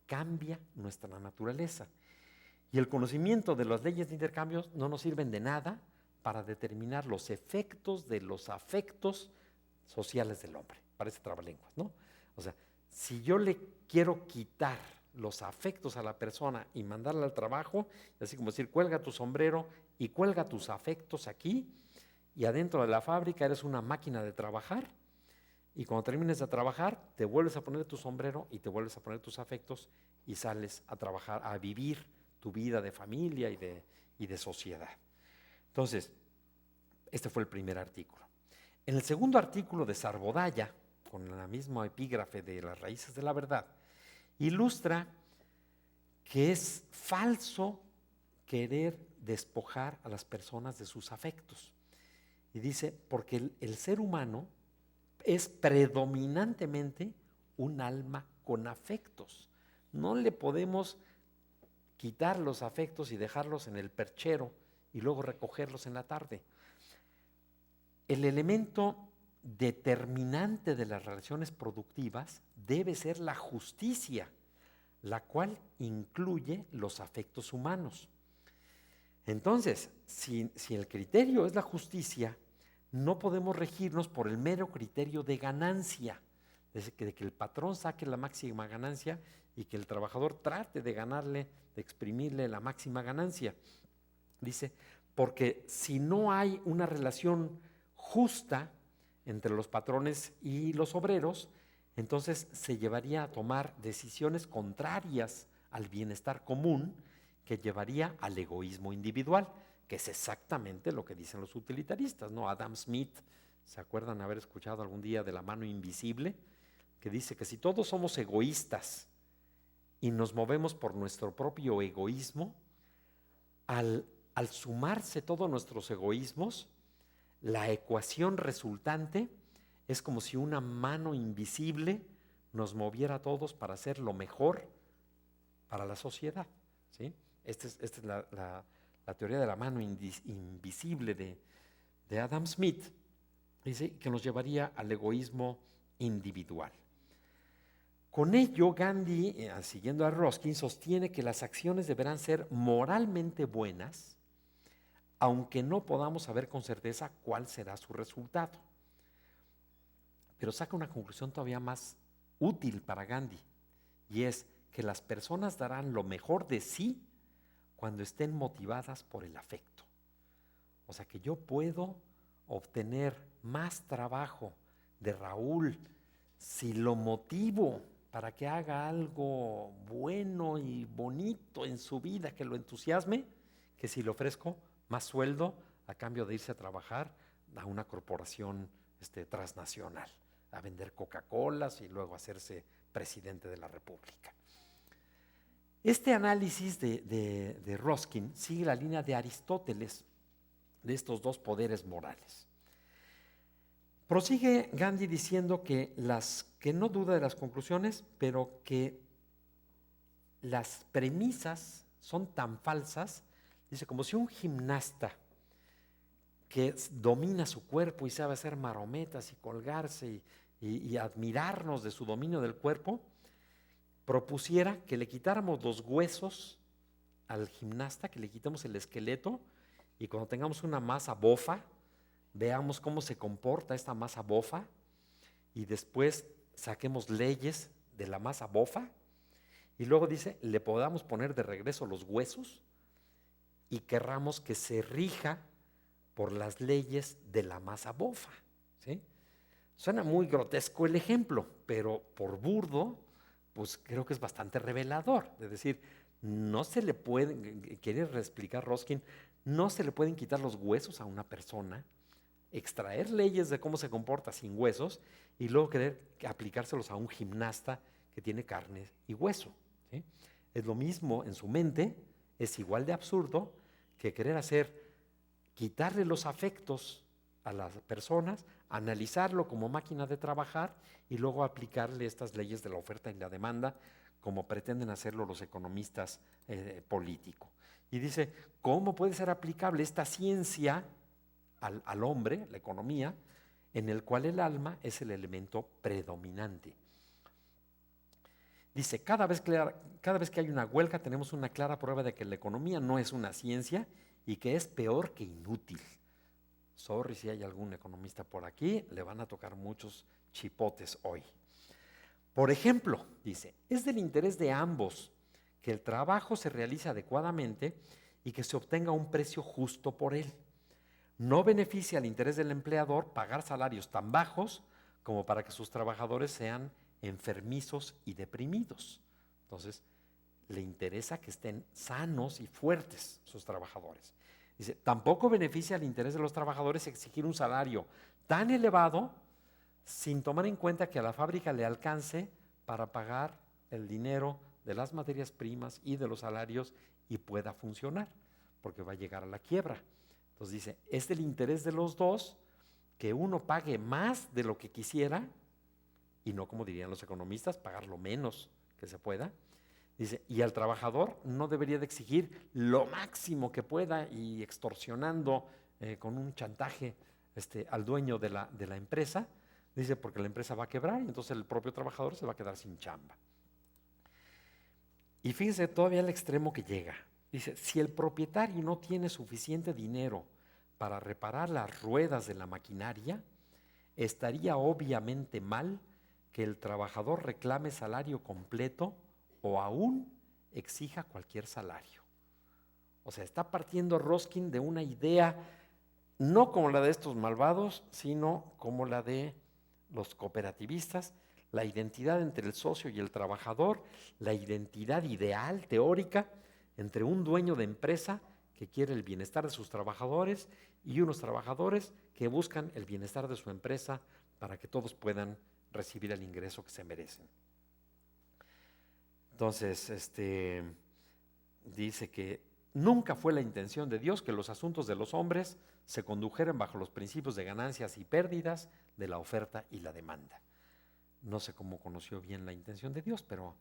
cambia nuestra naturaleza. Y el conocimiento de las leyes de intercambios no nos sirven de nada para determinar los efectos de los afectos sociales del hombre. Parece trabalenguas, ¿no? O sea, si yo le quiero quitar los afectos a la persona y mandarla al trabajo, así como decir, cuelga tu sombrero y cuelga tus afectos aquí, y adentro de la fábrica eres una máquina de trabajar, y cuando termines de trabajar, te vuelves a poner tu sombrero y te vuelves a poner tus afectos y sales a trabajar, a vivir tu vida de familia y de sociedad. Entonces, este fue el primer artículo. En el segundo artículo de Sarbodaya, con la misma epígrafe de Las raíces de la verdad, ilustra que es falso querer despojar a las personas de sus afectos. Y dice, porque el ser humano es predominantemente un alma con afectos. No le podemos quitar los afectos y dejarlos en el perchero y luego recogerlos en la tarde. El elemento determinante de las relaciones productivas debe ser la justicia, la cual incluye los afectos humanos. Entonces, si el criterio es la justicia, no podemos regirnos por el mero criterio de ganancia, de que el patrón saque la máxima ganancia y que el trabajador trate de ganarle, de exprimirle la máxima ganancia. Dice, porque si no hay una relación justa entre los patrones y los obreros, entonces se llevaría a tomar decisiones contrarias al bienestar común, que llevaría al egoísmo individual, que es exactamente lo que dicen los utilitaristas, ¿no? Adam Smith, ¿se acuerdan haber escuchado algún día de la mano invisible? Que dice que si todos somos egoístas y nos movemos por nuestro propio egoísmo, al sumarse todos nuestros egoísmos, la ecuación resultante es como si una mano invisible nos moviera a todos para hacer lo mejor para la sociedad, ¿sí? Esta es la teoría de la mano invisible de Adam Smith. Dice que nos llevaría al egoísmo individual. Con ello, Gandhi, siguiendo a Ruskin, sostiene que las acciones deberán ser moralmente buenas, aunque no podamos saber con certeza cuál será su resultado. Pero saca una conclusión todavía más útil para Gandhi, y es que las personas darán lo mejor de sí cuando estén motivadas por el afecto. O sea que yo puedo obtener más trabajo de Raúl si lo motivo para que haga algo bueno y bonito en su vida, que lo entusiasme, que si le ofrezco más sueldo a cambio de irse a trabajar a una corporación transnacional, a vender Coca-Colas y luego hacerse presidente de la República. Este análisis de Ruskin sigue la línea de Aristóteles de estos dos poderes morales. Prosigue Gandhi diciendo que no duda de las conclusiones, pero que las premisas son tan falsas, dice, como si un gimnasta que domina su cuerpo y sabe hacer marometas y colgarse y admirarnos de su dominio del cuerpo, propusiera que le quitáramos los huesos al gimnasta, que le quitemos el esqueleto, y cuando tengamos una masa bofa, veamos cómo se comporta esta masa bofa, y después saquemos leyes de la masa bofa, y luego dice, le podamos poner de regreso los huesos y querramos que se rija por las leyes de la masa bofa, ¿sí? Suena muy grotesco el ejemplo, pero por burdo, pues creo que es bastante revelador. Es decir, no se le pueden, quiere explicar Ruskin, no se le pueden quitar los huesos a una persona, extraer leyes de cómo se comporta sin huesos y luego querer aplicárselos a un gimnasta que tiene carne y hueso, ¿sí? Es lo mismo en su mente, es igual de absurdo que querer quitarle los afectos a las personas, analizarlo como máquina de trabajar y luego aplicarle estas leyes de la oferta y la demanda como pretenden hacerlo los economistas políticos. Y dice, ¿cómo puede ser aplicable esta ciencia al hombre, la economía, en el cual el alma es el elemento predominante? Dice, cada vez que hay una huelga tenemos una clara prueba de que la economía no es una ciencia y que es peor que inútil. Sorry si hay algún economista por aquí, le van a tocar muchos chipotes hoy. Por ejemplo, dice, es del interés de ambos que el trabajo se realice adecuadamente y que se obtenga un precio justo por él. No beneficia al interés del empleador pagar salarios tan bajos como para que sus trabajadores sean enfermizos y deprimidos. Entonces, le interesa que estén sanos y fuertes sus trabajadores. Dice, tampoco beneficia al interés de los trabajadores exigir un salario tan elevado sin tomar en cuenta que a la fábrica le alcance para pagar el dinero de las materias primas y de los salarios y pueda funcionar, porque va a llegar a la quiebra. Entonces dice, es del interés de los dos que uno pague más de lo que quisiera y no, como dirían los economistas, pagar lo menos que se pueda. Dice, y al trabajador no debería de exigir lo máximo que pueda y extorsionando con un chantaje al dueño de la empresa. Dice, porque la empresa va a quebrar y entonces el propio trabajador se va a quedar sin chamba. Y fíjense todavía el extremo que llega. Dice, si el propietario no tiene suficiente dinero para reparar las ruedas de la maquinaria, estaría obviamente mal que el trabajador reclame salario completo o aún exija cualquier salario. O sea, está partiendo Ruskin de una idea no como la de estos malvados, sino como la de los cooperativistas, la identidad entre el socio y el trabajador, la identidad ideal, teórica, entre un dueño de empresa que quiere el bienestar de sus trabajadores y unos trabajadores que buscan el bienestar de su empresa para que todos puedan recibir el ingreso que se merecen. Entonces, dice que nunca fue la intención de Dios que los asuntos de los hombres se condujeran bajo los principios de ganancias y pérdidas de la oferta y la demanda. No sé cómo conoció bien la intención de Dios, pero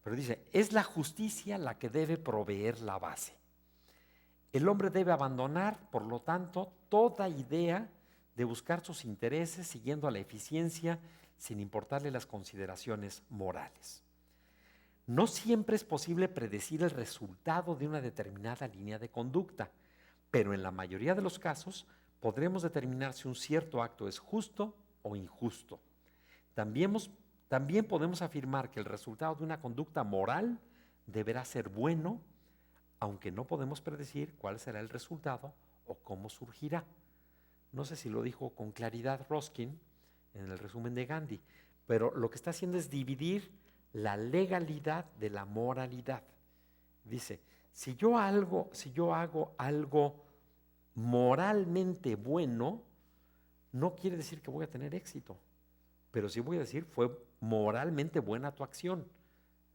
dice, es la justicia la que debe proveer la base. El hombre debe abandonar, por lo tanto, toda idea de buscar sus intereses siguiendo a la eficiencia sin importarle las consideraciones morales. No siempre es posible predecir el resultado de una determinada línea de conducta, pero en la mayoría de los casos podremos determinar si un cierto acto es justo o injusto. También podemos afirmar que el resultado de una conducta moral deberá ser bueno, aunque no podemos predecir cuál será el resultado o cómo surgirá. No sé si lo dijo con claridad Ruskin en el resumen de Gandhi, pero lo que está haciendo es dividir la legalidad de la moralidad. Dice, Si yo hago algo moralmente bueno, no quiere decir que voy a tener éxito, pero sí voy a decir, fue moralmente buena tu acción,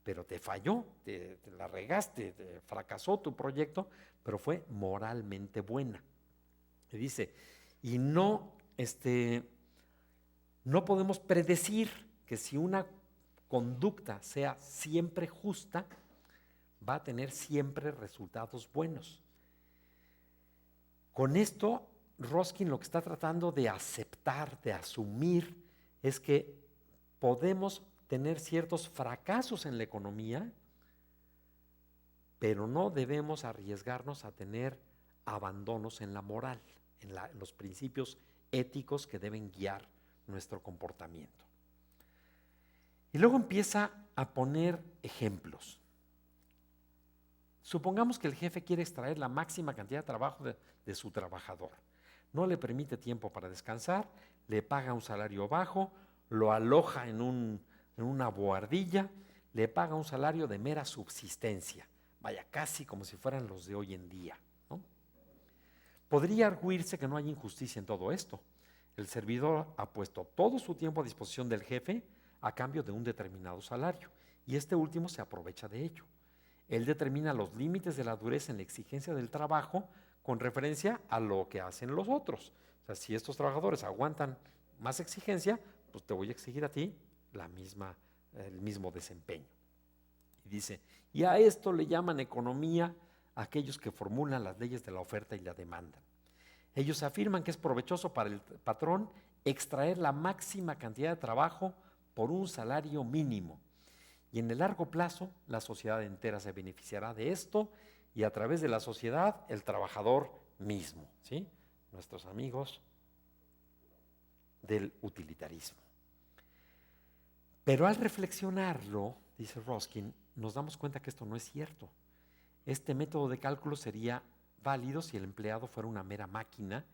pero te falló, te la regaste, te fracasó tu proyecto, pero fue moralmente buena. Y dice, y no podemos predecir que si una conducta sea siempre justa, va a tener siempre resultados buenos. Con esto, Ruskin lo que está tratando de aceptar, de asumir, es que podemos tener ciertos fracasos en la economía, pero no debemos arriesgarnos a tener abandonos en la moral, en los principios éticos que deben guiar nuestro comportamiento. Y luego empieza a poner ejemplos. Supongamos que el jefe quiere extraer la máxima cantidad de trabajo de su trabajador. No le permite tiempo para descansar, le paga un salario bajo, lo aloja en una bohardilla, le paga un salario de mera subsistencia. Vaya, casi como si fueran los de hoy en día, ¿no? Podría arguirse que no hay injusticia en todo esto. El servidor ha puesto todo su tiempo a disposición del jefe a cambio de un determinado salario, y este último se aprovecha de ello. Él determina los límites de la dureza en la exigencia del trabajo con referencia a lo que hacen los otros. O sea, si estos trabajadores aguantan más exigencia, pues te voy a exigir a ti el mismo desempeño. Y dice, y a esto le llaman economía a aquellos que formulan las leyes de la oferta y la demanda. Ellos afirman que es provechoso para el patrón extraer la máxima cantidad de trabajo por un salario mínimo. Y en el largo plazo, la sociedad entera se beneficiará de esto y a través de la sociedad, el trabajador mismo, ¿sí? Nuestros amigos del utilitarismo. Pero al reflexionarlo, dice Ruskin, nos damos cuenta que esto no es cierto. Este método de cálculo sería válido si el empleado fuera una mera máquina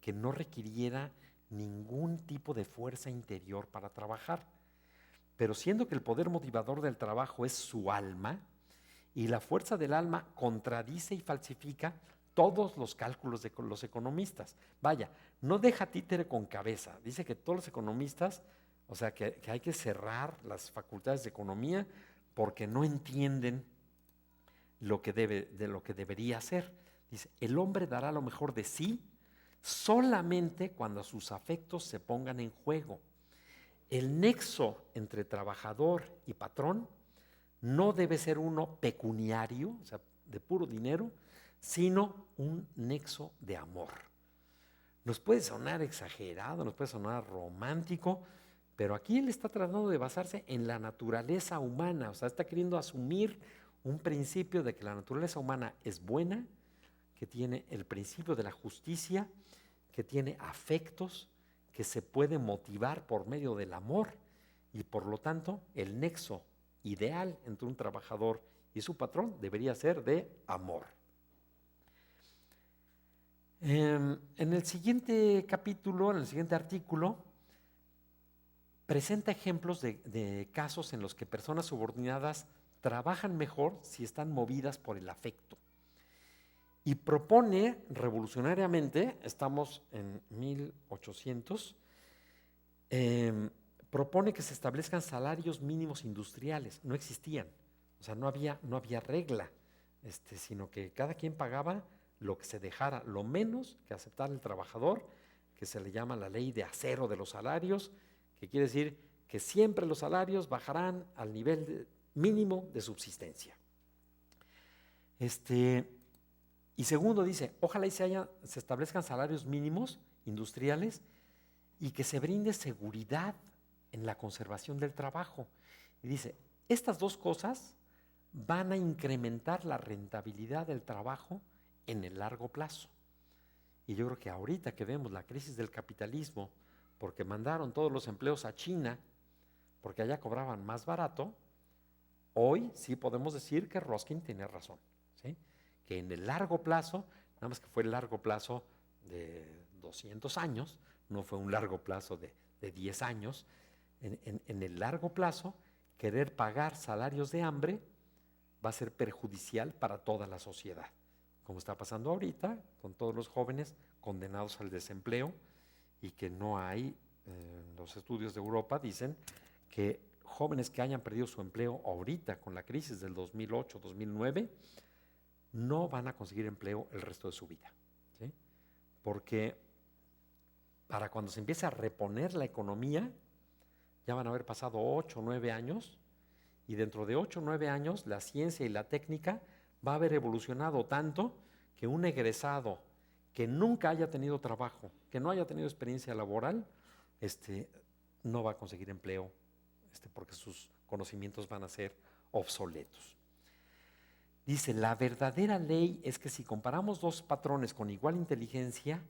que no requiriera ningún tipo de fuerza interior para trabajar. Pero siendo que el poder motivador del trabajo es su alma, y la fuerza del alma contradice y falsifica todos los cálculos de los economistas. Vaya, no deja títere con cabeza. Dice que todos los economistas, o sea, que hay que cerrar las facultades de economía porque no entienden de lo que debería hacer. Dice, el hombre dará lo mejor de sí solamente cuando sus afectos se pongan en juego. El nexo entre trabajador y patrón no debe ser uno pecuniario, o sea, de puro dinero, sino un nexo de amor. Nos puede sonar exagerado, nos puede sonar romántico, pero aquí él está tratando de basarse en la naturaleza humana, o sea, está queriendo asumir un principio de que la naturaleza humana es buena, que tiene el principio de la justicia, que tiene afectos, que se puede motivar por medio del amor y por lo tanto el nexo ideal entre un trabajador y su patrón debería ser de amor. En el siguiente capítulo, en el siguiente artículo, presenta ejemplos de casos en los que personas subordinadas trabajan mejor si están movidas por el afecto. Y propone revolucionariamente, estamos en 1800, propone que se establezcan salarios mínimos industriales. No existían, o sea, no había regla, sino que cada quien pagaba lo que se dejara, lo menos que aceptara el trabajador, que se le llama la ley de acero de los salarios, que quiere decir que siempre los salarios bajarán al nivel mínimo de subsistencia. Y segundo dice, ojalá se establezcan salarios mínimos industriales y que se brinde seguridad en la conservación del trabajo. Y dice, estas dos cosas van a incrementar la rentabilidad del trabajo en el largo plazo. Y yo creo que ahorita que vemos la crisis del capitalismo, porque mandaron todos los empleos a China, porque allá cobraban más barato, hoy sí podemos decir que Ruskin tiene razón, ¿sí? Que en el largo plazo, nada más que fue el largo plazo de 200 años, no fue un largo plazo de 10 años, en el largo plazo, querer pagar salarios de hambre va a ser perjudicial para toda la sociedad, como está pasando ahorita con todos los jóvenes condenados al desempleo y que no hay, los estudios de Europa dicen que jóvenes que hayan perdido su empleo ahorita con la crisis del 2008-2009 no van a conseguir empleo el resto de su vida, ¿sí? Porque para cuando se empiece a reponer la economía ya van a haber pasado 8 o 9 años y dentro de 8 o 9 años la ciencia y la técnica va a haber evolucionado tanto que un egresado que nunca haya tenido trabajo, que no haya tenido experiencia laboral, no va a conseguir empleo porque sus conocimientos van a ser obsoletos. Dice, la verdadera ley es que si comparamos dos patrones con igual inteligencia,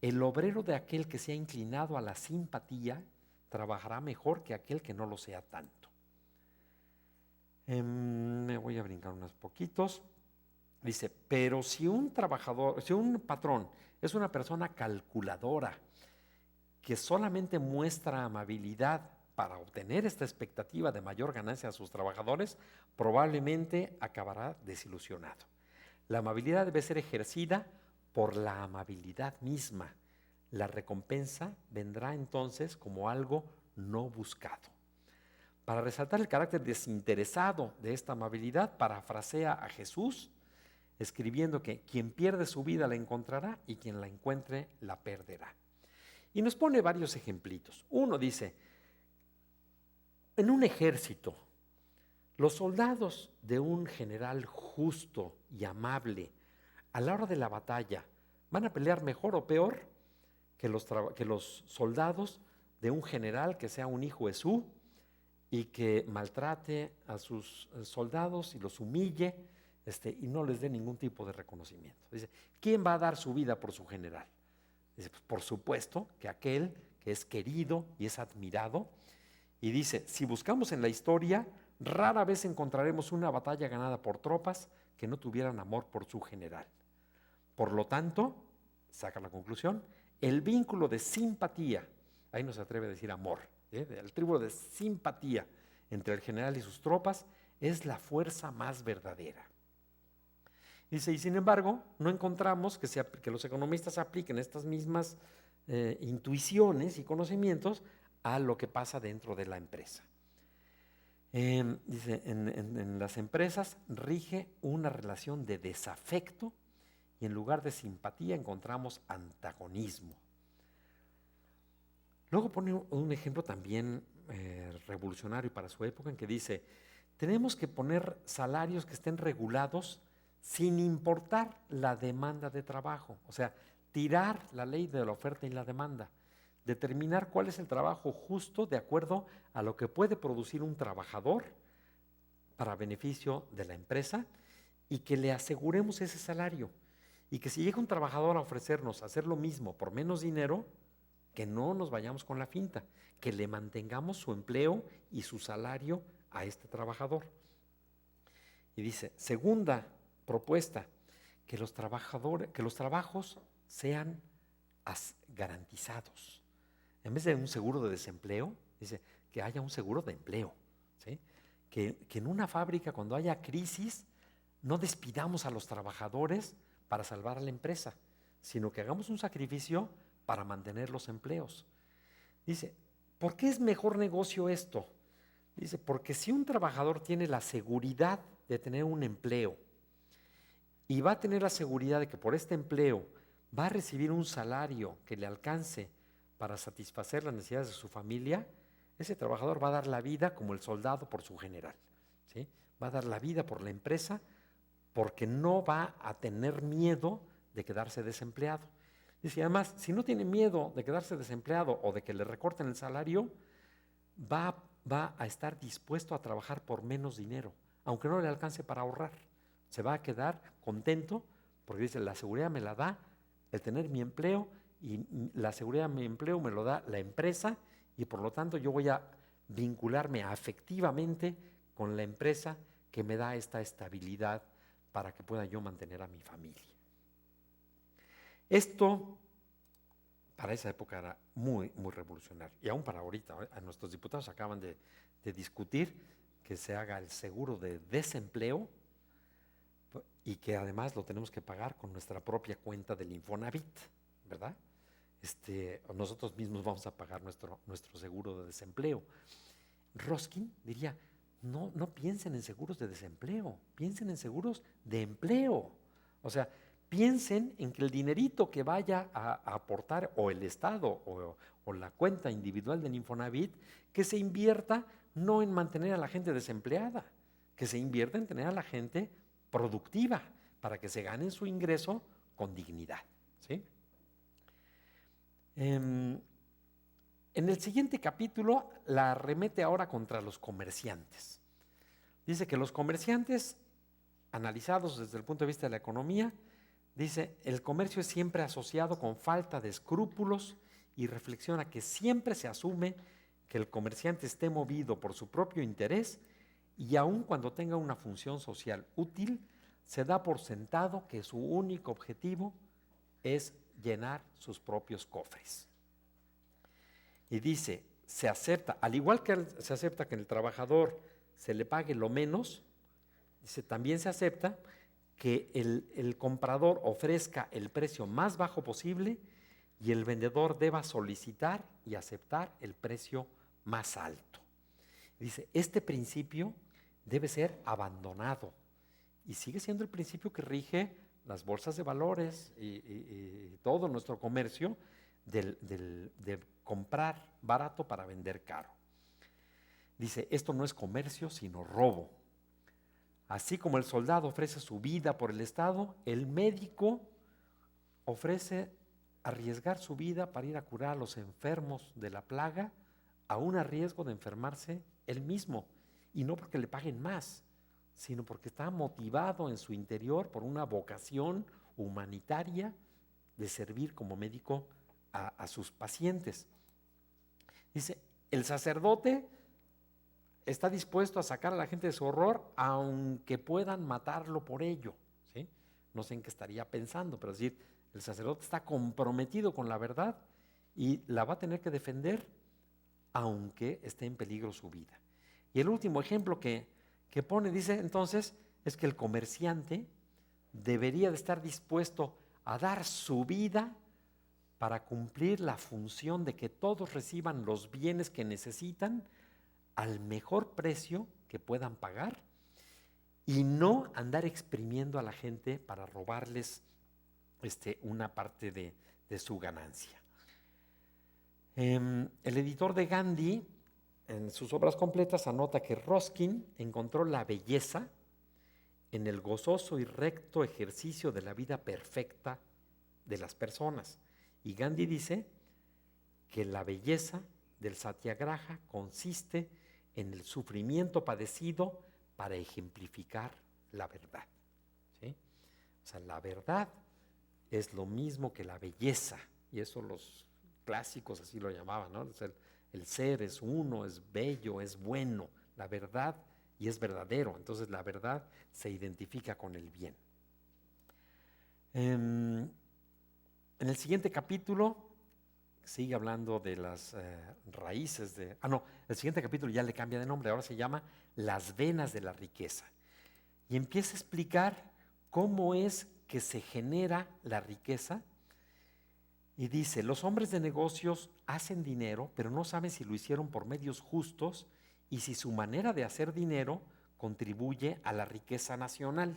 el obrero de aquel que se ha inclinado a la simpatía trabajará mejor que aquel que no lo sea tanto. Me voy a brincar unos poquitos. Dice, pero si un patrón es una persona calculadora que solamente muestra amabilidad para obtener esta expectativa de mayor ganancia a sus trabajadores, probablemente acabará desilusionado. La amabilidad debe ser ejercida por la amabilidad misma. La recompensa vendrá entonces como algo no buscado. Para resaltar el carácter desinteresado de esta amabilidad, parafrasea a Jesús, escribiendo que quien pierde su vida la encontrará y quien la encuentre la perderá. Y nos pone varios ejemplitos. Uno dice, en un ejército, los soldados de un general justo y amable, a la hora de la batalla, ¿van a pelear mejor o peor que los soldados de un general que sea un hijo Esú y que maltrate a sus soldados y los humille y no les dé ningún tipo de reconocimiento? Dice, ¿quién va a dar su vida por su general? Dice, pues por supuesto que aquel que es querido y es admirado. Y dice, si buscamos en la historia, rara vez encontraremos una batalla ganada por tropas que no tuvieran amor por su general. Por lo tanto, saca la conclusión, el vínculo de simpatía, ahí no se atreve a decir amor, el vínculo de simpatía entre el general y sus tropas es la fuerza más verdadera. Dice, y sin embargo, no encontramos que los economistas apliquen estas mismas intuiciones y conocimientos a lo que pasa dentro de la empresa. Dice, en las empresas rige una relación de desafecto y en lugar de simpatía encontramos antagonismo. Luego pone un ejemplo también revolucionario para su época en que dice, tenemos que poner salarios que estén regulados sin importar la demanda de trabajo, o sea, tirar la ley de la oferta y la demanda, determinar cuál es el trabajo justo de acuerdo a lo que puede producir un trabajador para beneficio de la empresa y que le aseguremos ese salario y que si llega un trabajador a ofrecernos hacer lo mismo por menos dinero, que no nos vayamos con la finta, que le mantengamos su empleo y su salario a este trabajador. Y dice, segunda propuesta, que los trabajos sean garantizados. En vez de un seguro de desempleo, dice que haya un seguro de empleo, ¿sí? Que en una fábrica cuando haya crisis no despidamos a los trabajadores para salvar a la empresa, sino que hagamos un sacrificio para mantener los empleos. Dice, ¿por qué es mejor negocio esto? Dice, porque si un trabajador tiene la seguridad de tener un empleo y va a tener la seguridad de que por este empleo va a recibir un salario que le alcance para satisfacer las necesidades de su familia, ese trabajador va a dar la vida como el soldado por su general, ¿sí? Va a dar la vida por la empresa porque no va a tener miedo de quedarse desempleado. Dice, además, si no tiene miedo de quedarse desempleado o de que le recorten el salario, va a estar dispuesto a trabajar por menos dinero, aunque no le alcance para ahorrar. Se va a quedar contento porque dice, la seguridad me la da el tener mi empleo y la seguridad de mi empleo me lo da la empresa y por lo tanto yo voy a vincularme afectivamente con la empresa que me da esta estabilidad para que pueda yo mantener a mi familia. Esto para esa época era muy, muy revolucionario y aún para ahorita. A nuestros diputados acaban de discutir que se haga el seguro de desempleo y que además lo tenemos que pagar con nuestra propia cuenta del Infonavit, ¿verdad? Nosotros mismos vamos a pagar nuestro seguro de desempleo. Ruskin diría, no piensen en seguros de desempleo, piensen en seguros de empleo. O sea, piensen en que el dinerito que vaya a aportar o el Estado o la cuenta individual del Infonavit, que se invierta no en mantener a la gente desempleada, que se invierta en tener a la gente productiva para que se ganen su ingreso con dignidad, ¿sí? En el siguiente capítulo la arremete ahora contra los comerciantes. Dice que los comerciantes, analizados desde el punto de vista de la economía, dice, el comercio es siempre asociado con falta de escrúpulos y reflexiona que siempre se asume que el comerciante esté movido por su propio interés y aun cuando tenga una función social útil, se da por sentado que su único objetivo es llenar sus propios cofres. Y dice, se acepta, al igual que se acepta que el trabajador se le pague lo menos, dice, también se acepta que el comprador ofrezca el precio más bajo posible y el vendedor deba solicitar y aceptar el precio más alto. Dice, este principio debe ser abandonado y sigue siendo el principio que rige las bolsas de valores y todo nuestro comercio de comprar barato para vender caro. Dice, esto no es comercio sino robo. Así como el soldado ofrece su vida por el Estado, el médico ofrece arriesgar su vida para ir a curar a los enfermos de la plaga, aún a riesgo de enfermarse él mismo, y no porque le paguen más, sino porque está motivado en su interior por una vocación humanitaria de servir como médico a sus pacientes. Dice, el sacerdote está dispuesto a sacar a la gente de su horror, aunque puedan matarlo por ello, ¿sí? No sé en qué estaría pensando, pero es decir, el sacerdote está comprometido con la verdad y la va a tener que defender, aunque esté en peligro su vida. Y el último ejemplo que pone, dice entonces, es que el comerciante debería de estar dispuesto a dar su vida para cumplir la función de que todos reciban los bienes que necesitan al mejor precio que puedan pagar y no andar exprimiendo a la gente para robarles una parte de su ganancia. El editor de Gandhi, en sus obras completas, anota que Ruskin encontró la belleza en el gozoso y recto ejercicio de la vida perfecta de las personas. Y Gandhi dice que la belleza del satyagraha consiste en el sufrimiento padecido para ejemplificar la verdad, ¿sí? O sea, la verdad es lo mismo que la belleza, y eso los clásicos así lo llamaban, ¿no? O sea, el ser es uno, es bello, es bueno, la verdad y es verdadero, entonces la verdad se identifica con el bien. En el siguiente capítulo sigue hablando de las raíces de... el siguiente capítulo ya le cambia de nombre, ahora se llama Las venas de la riqueza. Y empieza a explicar cómo es que se genera la riqueza. Y dice, los hombres de negocios hacen dinero, pero no saben si lo hicieron por medios justos y si su manera de hacer dinero contribuye a la riqueza nacional.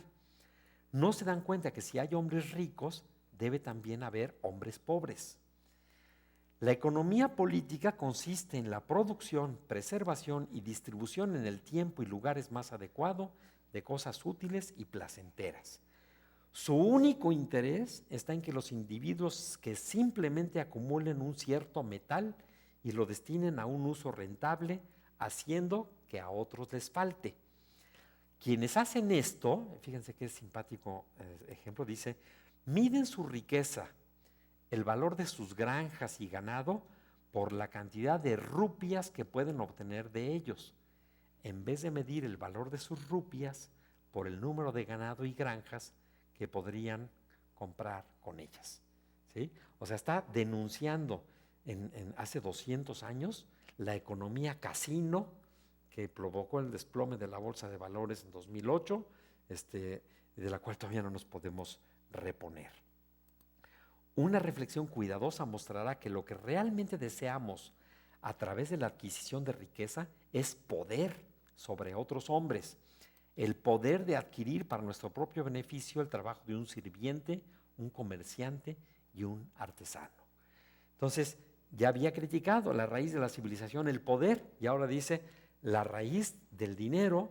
No se dan cuenta que si hay hombres ricos, debe también haber hombres pobres. La economía política consiste en la producción, preservación y distribución en el tiempo y lugares más adecuados de cosas útiles y placenteras. Su único interés está en que los individuos que simplemente acumulen un cierto metal y lo destinen a un uso rentable, haciendo que a otros les falte. Quienes hacen esto, fíjense qué simpático ejemplo, dice, miden su riqueza, el valor de sus granjas y ganado por la cantidad de rupias que pueden obtener de ellos, en vez de medir el valor de sus rupias por el número de ganado y granjas que podrían comprar con ellas, ¿sí? O sea, está denunciando hace 200 años la economía casino que provocó el desplome de la bolsa de valores en 2008, y de la cual todavía no nos podemos reponer. Una reflexión cuidadosa mostrará que lo que realmente deseamos a través de la adquisición de riqueza es poder sobre otros hombres, el poder de adquirir para nuestro propio beneficio el trabajo de un sirviente, un comerciante y un artesano. Entonces, ya había criticado la raíz de la civilización, el poder, y ahora dice, la raíz del dinero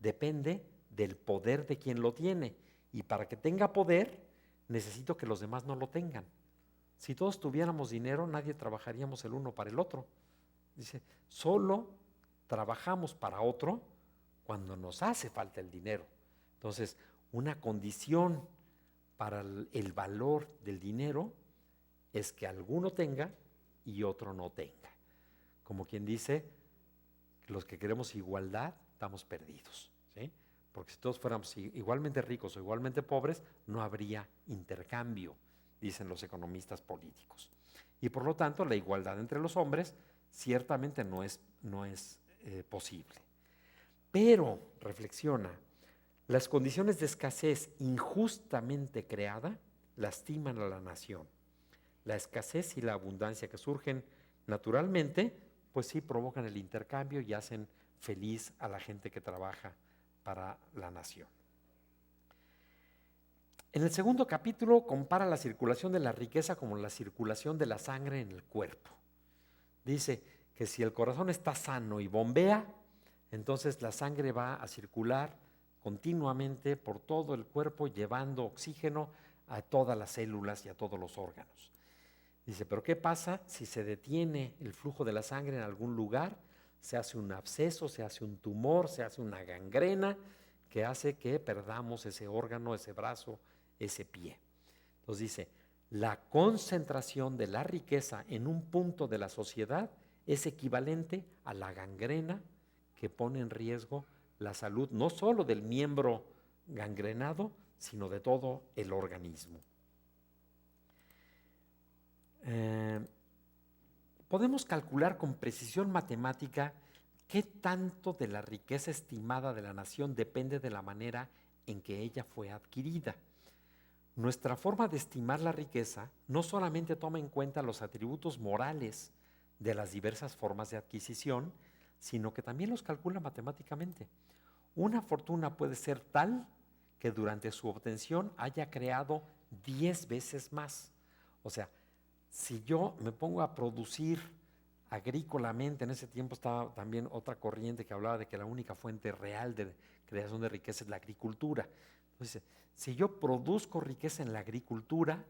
depende del poder de quien lo tiene, y para que tenga poder, necesito que los demás no lo tengan. Si todos tuviéramos dinero, nadie trabajaríamos el uno para el otro. Dice, solo trabajamos para otro cuando nos hace falta el dinero. Entonces, una condición para el valor del dinero es que alguno tenga y otro no tenga. Como quien dice, los que queremos igualdad estamos perdidos, ¿sí? Porque si todos fuéramos igualmente ricos o igualmente pobres, no habría intercambio, dicen los economistas políticos. Y por lo tanto, la igualdad entre los hombres ciertamente no es posible. Pero, reflexiona, las condiciones de escasez injustamente creada lastiman a la nación. La escasez y la abundancia que surgen naturalmente, pues sí provocan el intercambio y hacen feliz a la gente que trabaja para la nación. En el segundo capítulo compara la circulación de la riqueza como la circulación de la sangre en el cuerpo. Dice que si el corazón está sano y bombea, entonces la sangre va a circular continuamente por todo el cuerpo, llevando oxígeno a todas las células y a todos los órganos. Dice, pero ¿qué pasa si se detiene el flujo de la sangre en algún lugar? Se hace un absceso, se hace un tumor, se hace una gangrena que hace que perdamos ese órgano, ese brazo, ese pie. Entonces dice, la concentración de la riqueza en un punto de la sociedad es equivalente a la gangrena que pone en riesgo la salud no solo del miembro gangrenado, sino de todo el organismo. Podemos calcular con precisión matemática qué tanto de la riqueza estimada de la nación depende de la manera en que ella fue adquirida. Nuestra forma de estimar la riqueza no solamente toma en cuenta los atributos morales de las diversas formas de adquisición, sino que también los calcula matemáticamente. Una fortuna puede ser tal que durante su obtención haya creado 10 veces más. O sea, si yo me pongo a producir agrícolamente, en ese tiempo estaba también otra corriente que hablaba de que la única fuente real de creación de riqueza es la agricultura. Entonces, si yo produzco riqueza en la agricultura,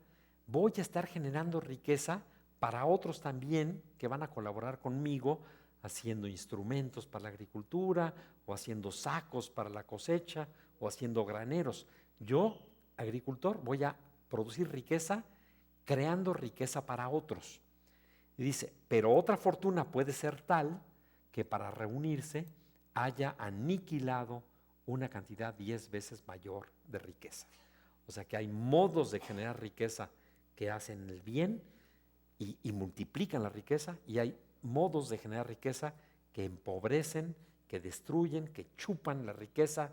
voy a estar generando riqueza para otros también que van a colaborar conmigo haciendo instrumentos para la agricultura o haciendo sacos para la cosecha o haciendo graneros. Yo, agricultor, voy a producir riqueza creando riqueza para otros. Y dice, pero otra fortuna puede ser tal que para reunirse haya aniquilado una cantidad 10 veces mayor de riqueza. O sea que hay modos de generar riqueza que hacen el bien y multiplican la riqueza, y hay modos de generar riqueza que empobrecen, que destruyen, que chupan la riqueza,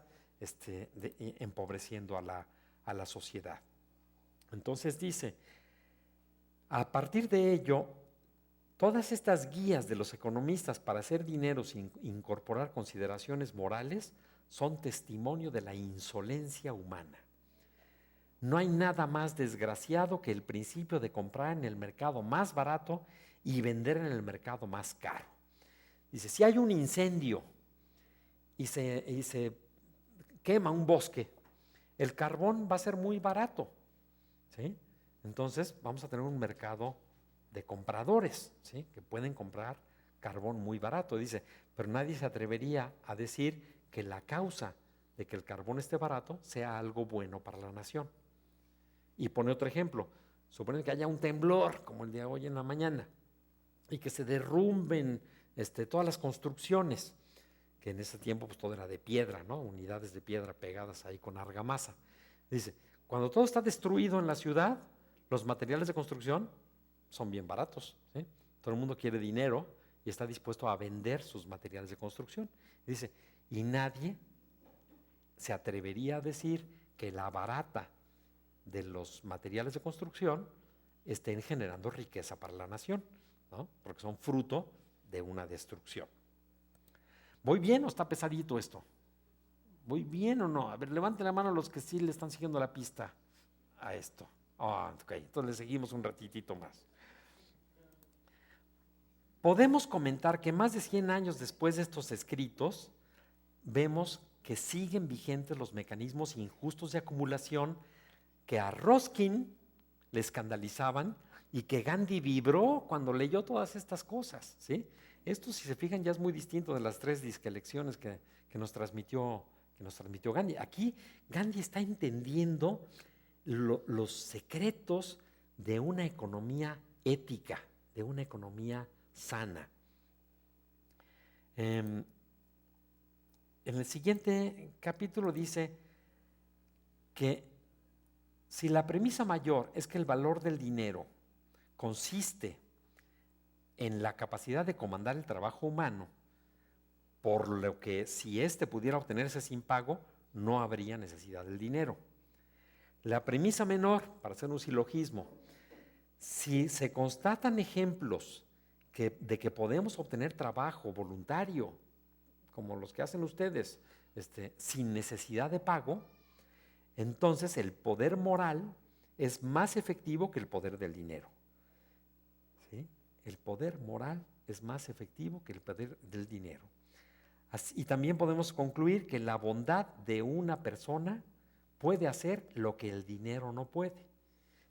empobreciendo a la sociedad. Entonces dice, a partir de ello, todas estas guías de los economistas para hacer dinero sin incorporar consideraciones morales son testimonio de la insolencia humana. No hay nada más desgraciado que el principio de comprar en el mercado más barato y vender en el mercado más caro. Dice, si hay un incendio y se quema un bosque, el carbón va a ser muy barato, ¿sí? Entonces vamos a tener un mercado de compradores, ¿sí? Que pueden comprar carbón muy barato. Dice, pero nadie se atrevería a decir que la causa de que el carbón esté barato sea algo bueno para la nación. Y pone otro ejemplo, supone que haya un temblor como el de hoy en la mañana y que se derrumben todas las construcciones, que en ese tiempo pues todo era de piedra, ¿no? Unidades de piedra pegadas ahí con argamasa. Dice, cuando todo está destruido en la ciudad, los materiales de construcción son bien baratos, ¿sí? Todo el mundo quiere dinero y está dispuesto a vender sus materiales de construcción. Dice, y nadie se atrevería a decir que la barata de los materiales de construcción estén generando riqueza para la nación, ¿no? Porque son fruto de una destrucción. ¿Voy bien o está pesadito esto? ¿Voy bien o no? A ver, levanten la mano los que sí le están siguiendo la pista a esto. Ok, entonces le seguimos un ratitito más. Podemos comentar que más de 100 años después de estos escritos, vemos que siguen vigentes los mecanismos injustos de acumulación que a Ruskin le escandalizaban y que Gandhi vibró cuando leyó todas estas cosas, ¿sí? Esto, si se fijan, ya es muy distinto de las 3 disquelecciones que nos transmitió Gandhi. Aquí Gandhi está entendiendo los secretos de una economía ética, de una economía sana. En el siguiente capítulo dice que si la premisa mayor es que el valor del dinero consiste en la capacidad de comandar el trabajo humano, por lo que si éste pudiera obtenerse sin pago, no habría necesidad del dinero. La premisa menor, para hacer un silogismo, si se constatan ejemplos de que podemos obtener trabajo voluntario, como los que hacen ustedes, sin necesidad de pago, entonces el poder moral es más efectivo que el poder del dinero. ¿Sí? El poder moral es más efectivo que el poder del dinero. Y también podemos concluir que la bondad de una persona puede hacer lo que el dinero no puede.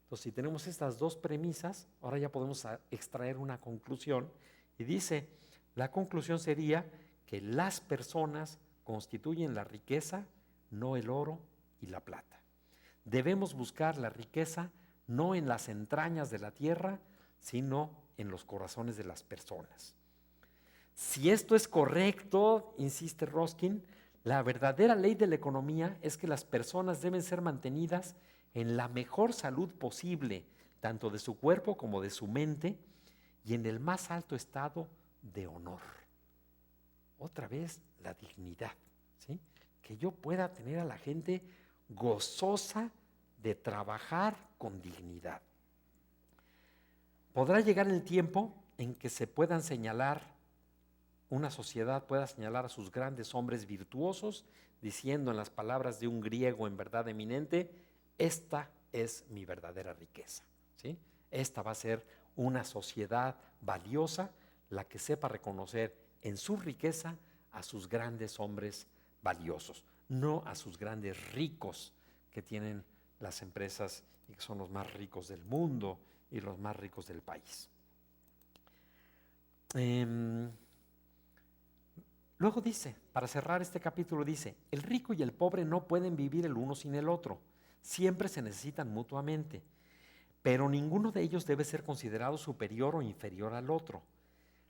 Entonces, si tenemos estas 2 premisas, ahora ya podemos extraer una conclusión y dice, la conclusión sería que las personas constituyen la riqueza, no el oro y la plata. Debemos buscar la riqueza no en las entrañas de la tierra, sino en los corazones de las personas. Si esto es correcto, insiste Ruskin, la verdadera ley de la economía es que las personas deben ser mantenidas en la mejor salud posible, tanto de su cuerpo como de su mente, y en el más alto estado de honor. Otra vez, la dignidad, ¿sí? Que yo pueda tener a la gente gozosa de trabajar con dignidad. Podrá llegar el tiempo en que se puedan señalar, una sociedad pueda señalar a sus grandes hombres virtuosos, diciendo en las palabras de un griego en verdad eminente, esta es mi verdadera riqueza, ¿sí? Esta va a ser una sociedad valiosa, la que sepa reconocer en su riqueza a sus grandes hombres valiosos, no a sus grandes ricos que tienen las empresas y que son los más ricos del mundo y los más ricos del país. Luego dice, para cerrar este capítulo dice, el rico y el pobre no pueden vivir el uno sin el otro, siempre se necesitan mutuamente, pero ninguno de ellos debe ser considerado superior o inferior al otro,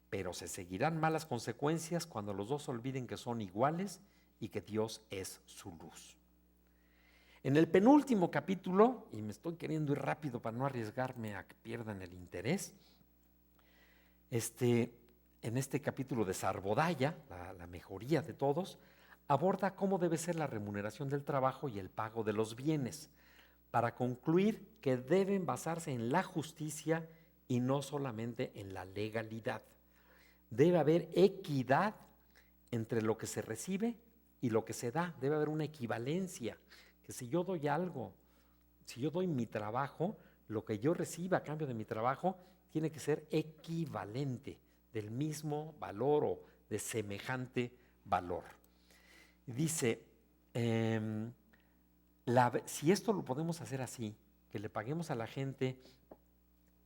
pero se seguirán malas consecuencias cuando los dos olviden que son iguales y que Dios es su luz. En el penúltimo capítulo, y me estoy queriendo ir rápido para no arriesgarme a que pierdan el interés, en este capítulo de Sarbodaya, la mejoría de todos, aborda cómo debe ser la remuneración del trabajo y el pago de los bienes, para concluir que deben basarse en la justicia y no solamente en la legalidad. Debe haber equidad entre lo que se recibe y lo que se da, debe haber una equivalencia, que si yo doy algo, si yo doy mi trabajo, lo que yo reciba a cambio de mi trabajo tiene que ser equivalente, del mismo valor o de semejante valor. Dice, si esto lo podemos hacer así, que le paguemos a la gente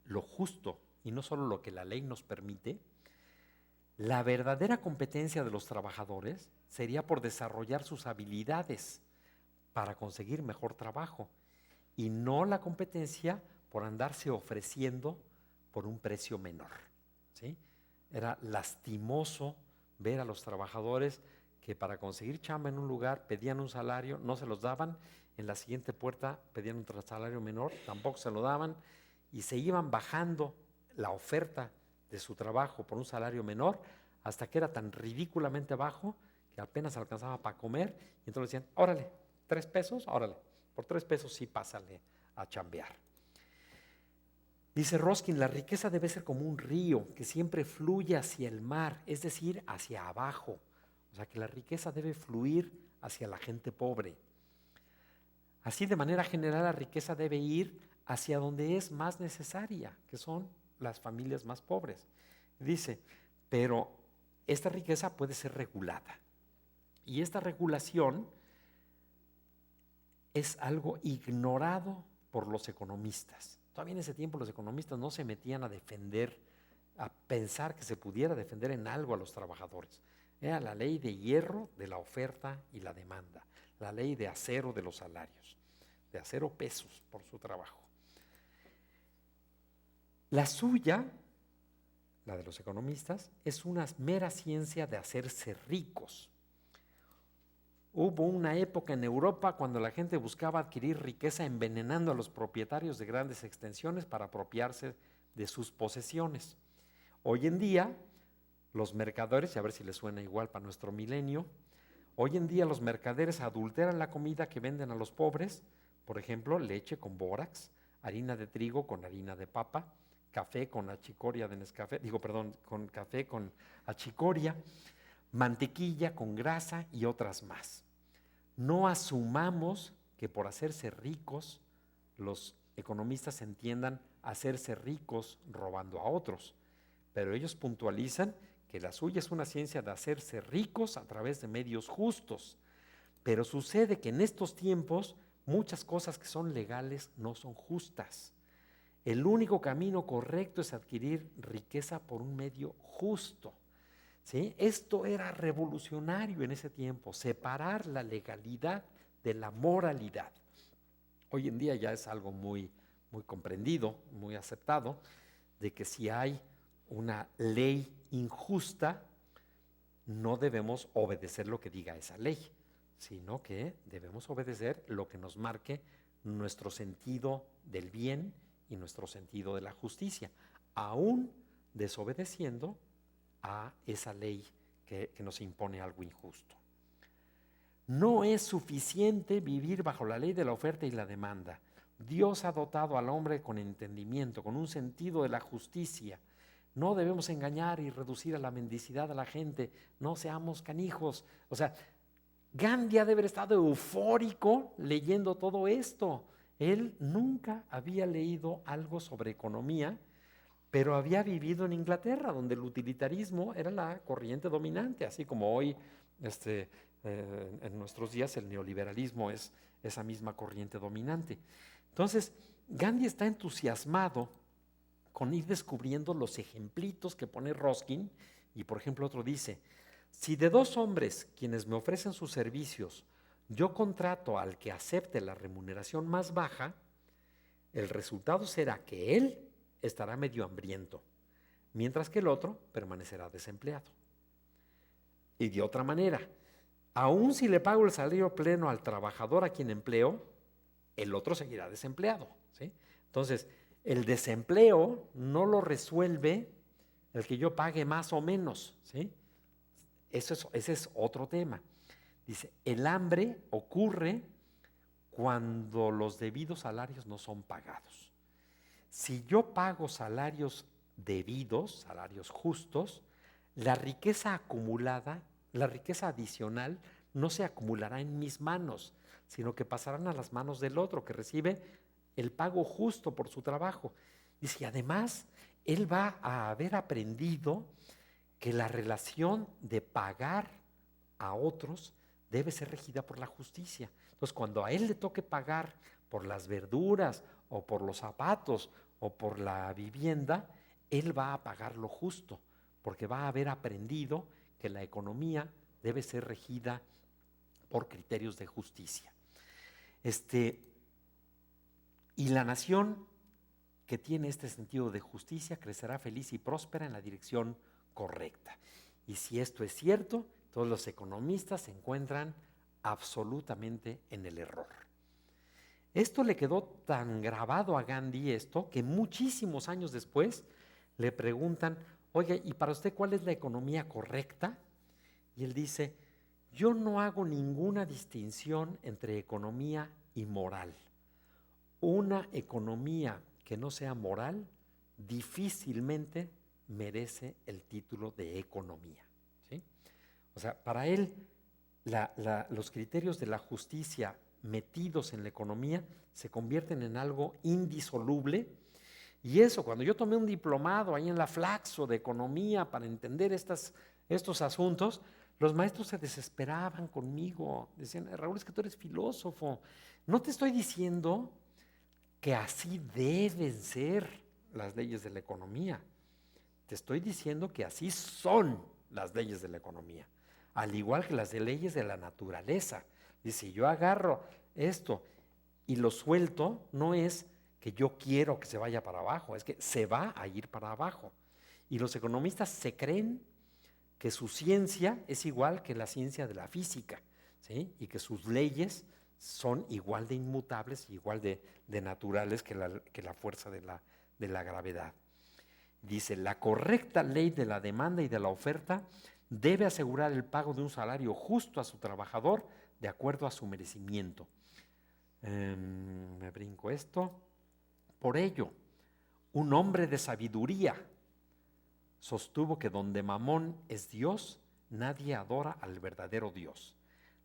lo justo y no solo lo que la ley nos permite, la verdadera competencia de los trabajadores sería por desarrollar sus habilidades para conseguir mejor trabajo y no la competencia por andarse ofreciendo por un precio menor, ¿sí? Era lastimoso ver a los trabajadores que para conseguir chamba en un lugar pedían un salario, no se los daban, en la siguiente puerta pedían otro salario menor, tampoco se lo daban, y se iban bajando la oferta de su trabajo por un salario menor hasta que era tan ridículamente bajo que apenas alcanzaba para comer, y entonces decían, órale, 3 pesos, órale, Por 3 pesos sí pásale a chambear. Dice Ruskin, la riqueza debe ser como un río que siempre fluye hacia el mar, es decir, hacia abajo. O sea que la riqueza debe fluir hacia la gente pobre. Así, de manera general, la riqueza debe ir hacia donde es más necesaria, que son las familias más pobres. Dice, pero esta riqueza puede ser regulada. Y esta regulación es algo ignorado por los economistas. Todavía en ese tiempo los economistas no se metían a defender, a pensar que se pudiera defender en algo a los trabajadores. Era la ley de hierro de la oferta y la demanda, la ley de acero de los salarios, de acero pesos por su trabajo. La suya, la de los economistas, es una mera ciencia de hacerse ricos. Hubo una época en Europa cuando la gente buscaba adquirir riqueza envenenando a los propietarios de grandes extensiones para apropiarse de sus posesiones. Hoy en día, los mercaderes, y a ver si les suena igual para nuestro milenio, hoy en día los mercaderes adulteran la comida que venden a los pobres, por ejemplo, leche con bórax, harina de trigo con harina de papa, café con achicoria de Nescafé, con café con achicoria, mantequilla con grasa y otras más. No asumamos que por hacerse ricos, los economistas entiendan hacerse ricos robando a otros, pero ellos puntualizan que la suya es una ciencia de hacerse ricos a través de medios justos. Pero sucede que en estos tiempos muchas cosas que son legales no son justas. El único camino correcto es adquirir riqueza por un medio justo. ¿Sí? Esto era revolucionario en ese tiempo, separar la legalidad de la moralidad. Hoy en día ya es algo muy, muy comprendido, muy aceptado, de que si hay una ley injusta, no debemos obedecer lo que diga esa ley, sino que debemos obedecer lo que nos marque nuestro sentido del bien y nuestro sentido de la justicia, aún desobedeciendo a esa ley que nos impone algo injusto. No es suficiente vivir bajo la ley de la oferta y la demanda. Dios ha dotado al hombre con entendimiento, con un sentido de la justicia. No debemos engañar y reducir a la mendicidad a la gente. No seamos canijos. O sea, Gandhi ha de haber estado eufórico leyendo todo esto. Él nunca había leído algo sobre economía, pero había vivido en Inglaterra, donde el utilitarismo era la corriente dominante, así como hoy en nuestros días el neoliberalismo es esa misma corriente dominante. Entonces, Gandhi está entusiasmado con ir descubriendo los ejemplitos que pone Ruskin, y por ejemplo otro dice, si de 2 hombres quienes me ofrecen sus servicios, yo contrato al que acepte la remuneración más baja, el resultado será que él estará medio hambriento, mientras que el otro permanecerá desempleado. Y de otra manera, aun si le pago el salario pleno al trabajador a quien empleo, el otro seguirá desempleado, ¿sí? Entonces, el desempleo no lo resuelve el que yo pague más o menos, ¿sí? Ese es otro tema. Dice, el hambre ocurre cuando los debidos salarios no son pagados. Si yo pago salarios debidos, salarios justos, la riqueza acumulada, la riqueza adicional, no se acumulará en mis manos, sino que pasarán a las manos del otro, que recibe el pago justo por su trabajo. Dice, y además, él va a haber aprendido que la relación de pagar a otros debe ser regida por la justicia. Entonces, cuando a él le toque pagar por las verduras o por los zapatos o por la vivienda, él va a pagar lo justo, porque va a haber aprendido que la economía debe ser regida por criterios de justicia. Y la nación que tiene este sentido de justicia crecerá feliz y próspera en la dirección correcta. Y si esto es cierto, todos los economistas se encuentran absolutamente en el error. Esto le quedó tan grabado a Gandhi que muchísimos años después le preguntan, oye, ¿y para usted cuál es la economía correcta? Y él dice, yo no hago ninguna distinción entre economía y moral. Una economía que no sea moral difícilmente merece el título de economía, ¿sí? O sea, para él los criterios de la justicia metidos en la economía se convierten en algo indisoluble. Y eso, cuando yo tomé un diplomado ahí en la Flaxo de economía para entender estos asuntos, los maestros se desesperaban conmigo. Decían, Raúl, es que tú eres filósofo. No te estoy diciendo que así deben ser las leyes de la economía. Te estoy diciendo que así son las leyes de la economía, al igual que las leyes de la naturaleza. Dice, yo agarro esto y lo suelto, no es que yo quiero que se vaya para abajo, es que se va a ir para abajo. Y los economistas se creen que su ciencia es igual que la ciencia de la física, ¿sí? Y que sus leyes son igual de inmutables, igual de naturales que la fuerza de la gravedad. Dice, la correcta ley de la demanda y de la oferta debe asegurar el pago de un salario justo a su trabajador de acuerdo a su merecimiento. Me brinco esto. Por ello, un hombre de sabiduría sostuvo que donde Mamón es Dios, nadie adora al verdadero Dios.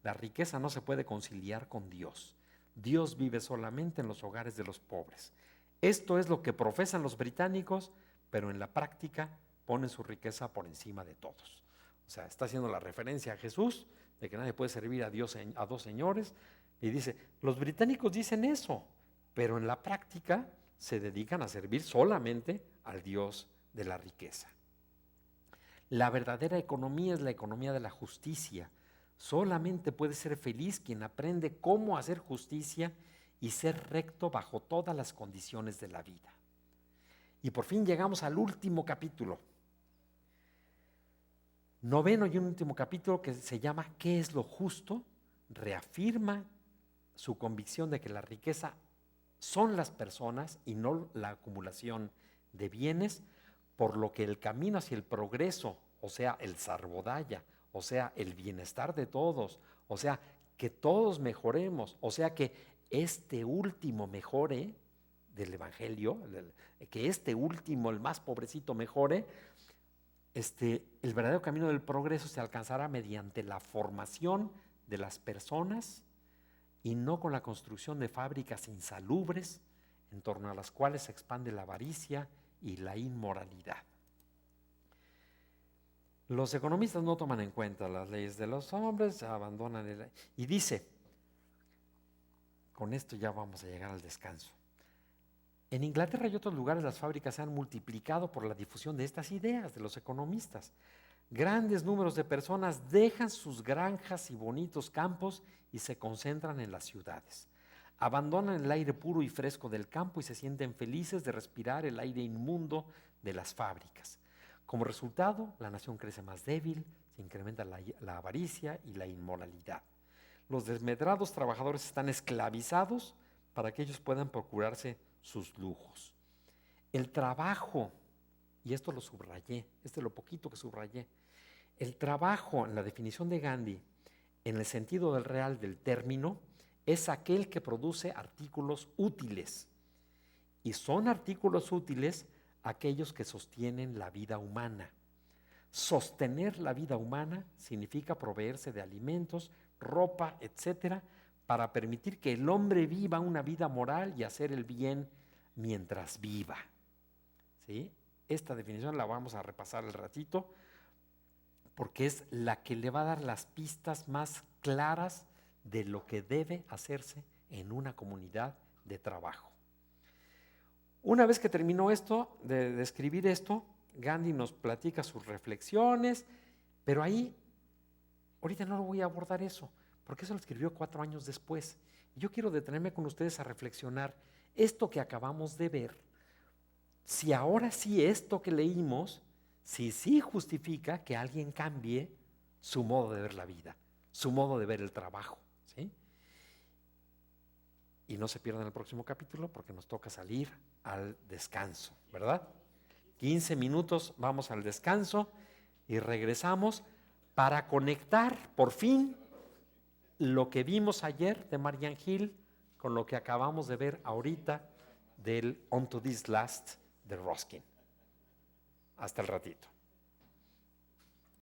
La riqueza no se puede conciliar con Dios. Dios vive solamente en los hogares de los pobres. Esto es lo que profesan los británicos, pero en la práctica ponen su riqueza por encima de todos. O sea, está haciendo la referencia a Jesús, de que nadie puede servir a Dios a dos señores, y dice, los británicos dicen eso, pero en la práctica se dedican a servir solamente al Dios de la riqueza. La verdadera economía es la economía de la justicia. Solamente puede ser feliz quien aprende cómo hacer justicia y ser recto bajo todas las condiciones de la vida. Y por fin llegamos al último capítulo. Noveno y un último capítulo que se llama ¿Qué es lo justo? Reafirma su convicción de que la riqueza son las personas y no la acumulación de bienes, por lo que el camino hacia el progreso, o sea, el sarvodaya, o sea, el bienestar de todos, o sea, que todos mejoremos, o sea, que este último mejore del Evangelio, que este último, el más pobrecito, mejore, el verdadero camino del progreso se alcanzará mediante la formación de las personas y no con la construcción de fábricas insalubres en torno a las cuales se expande la avaricia y la inmoralidad. Los economistas no toman en cuenta las leyes de los hombres, abandonan y dice, con esto ya vamos a llegar al descanso. En Inglaterra y otros lugares las fábricas se han multiplicado por la difusión de estas ideas de los economistas. Grandes números de personas dejan sus granjas y bonitos campos y se concentran en las ciudades. Abandonan el aire puro y fresco del campo y se sienten felices de respirar el aire inmundo de las fábricas. Como resultado, la nación crece más débil, se incrementa la avaricia y la inmoralidad. Los desmedrados trabajadores están esclavizados para que ellos puedan procurarse sus lujos. El trabajo, y esto lo subrayé, este es lo poquito que subrayé, el trabajo en la definición de Gandhi, en el sentido del real del término, es aquel que produce artículos útiles. Y son artículos útiles aquellos que sostienen la vida humana. Sostener la vida humana significa proveerse de alimentos, ropa, etcétera, para permitir que el hombre viva una vida moral y hacer el bien mientras viva. ¿Sí? Esta definición la vamos a repasar al ratito porque es la que le va a dar las pistas más claras de lo que debe hacerse en una comunidad de trabajo. Una vez que terminó esto, de escribir esto, Gandhi nos platica sus reflexiones, pero ahí, ahorita no lo voy a abordar eso, porque eso lo escribió 4 años después. Y yo quiero detenerme con ustedes a reflexionar esto que acabamos de ver, si ahora sí esto que leímos, si sí justifica que alguien cambie su modo de ver la vida, su modo de ver el trabajo, ¿sí? Y no se pierdan el próximo capítulo porque nos toca salir al descanso, ¿verdad? 15 minutos, vamos al descanso y regresamos para conectar por fin lo que vimos ayer de Marian Hill con lo que acabamos de ver ahorita del On to This Last de Ruskin. Hasta el ratito.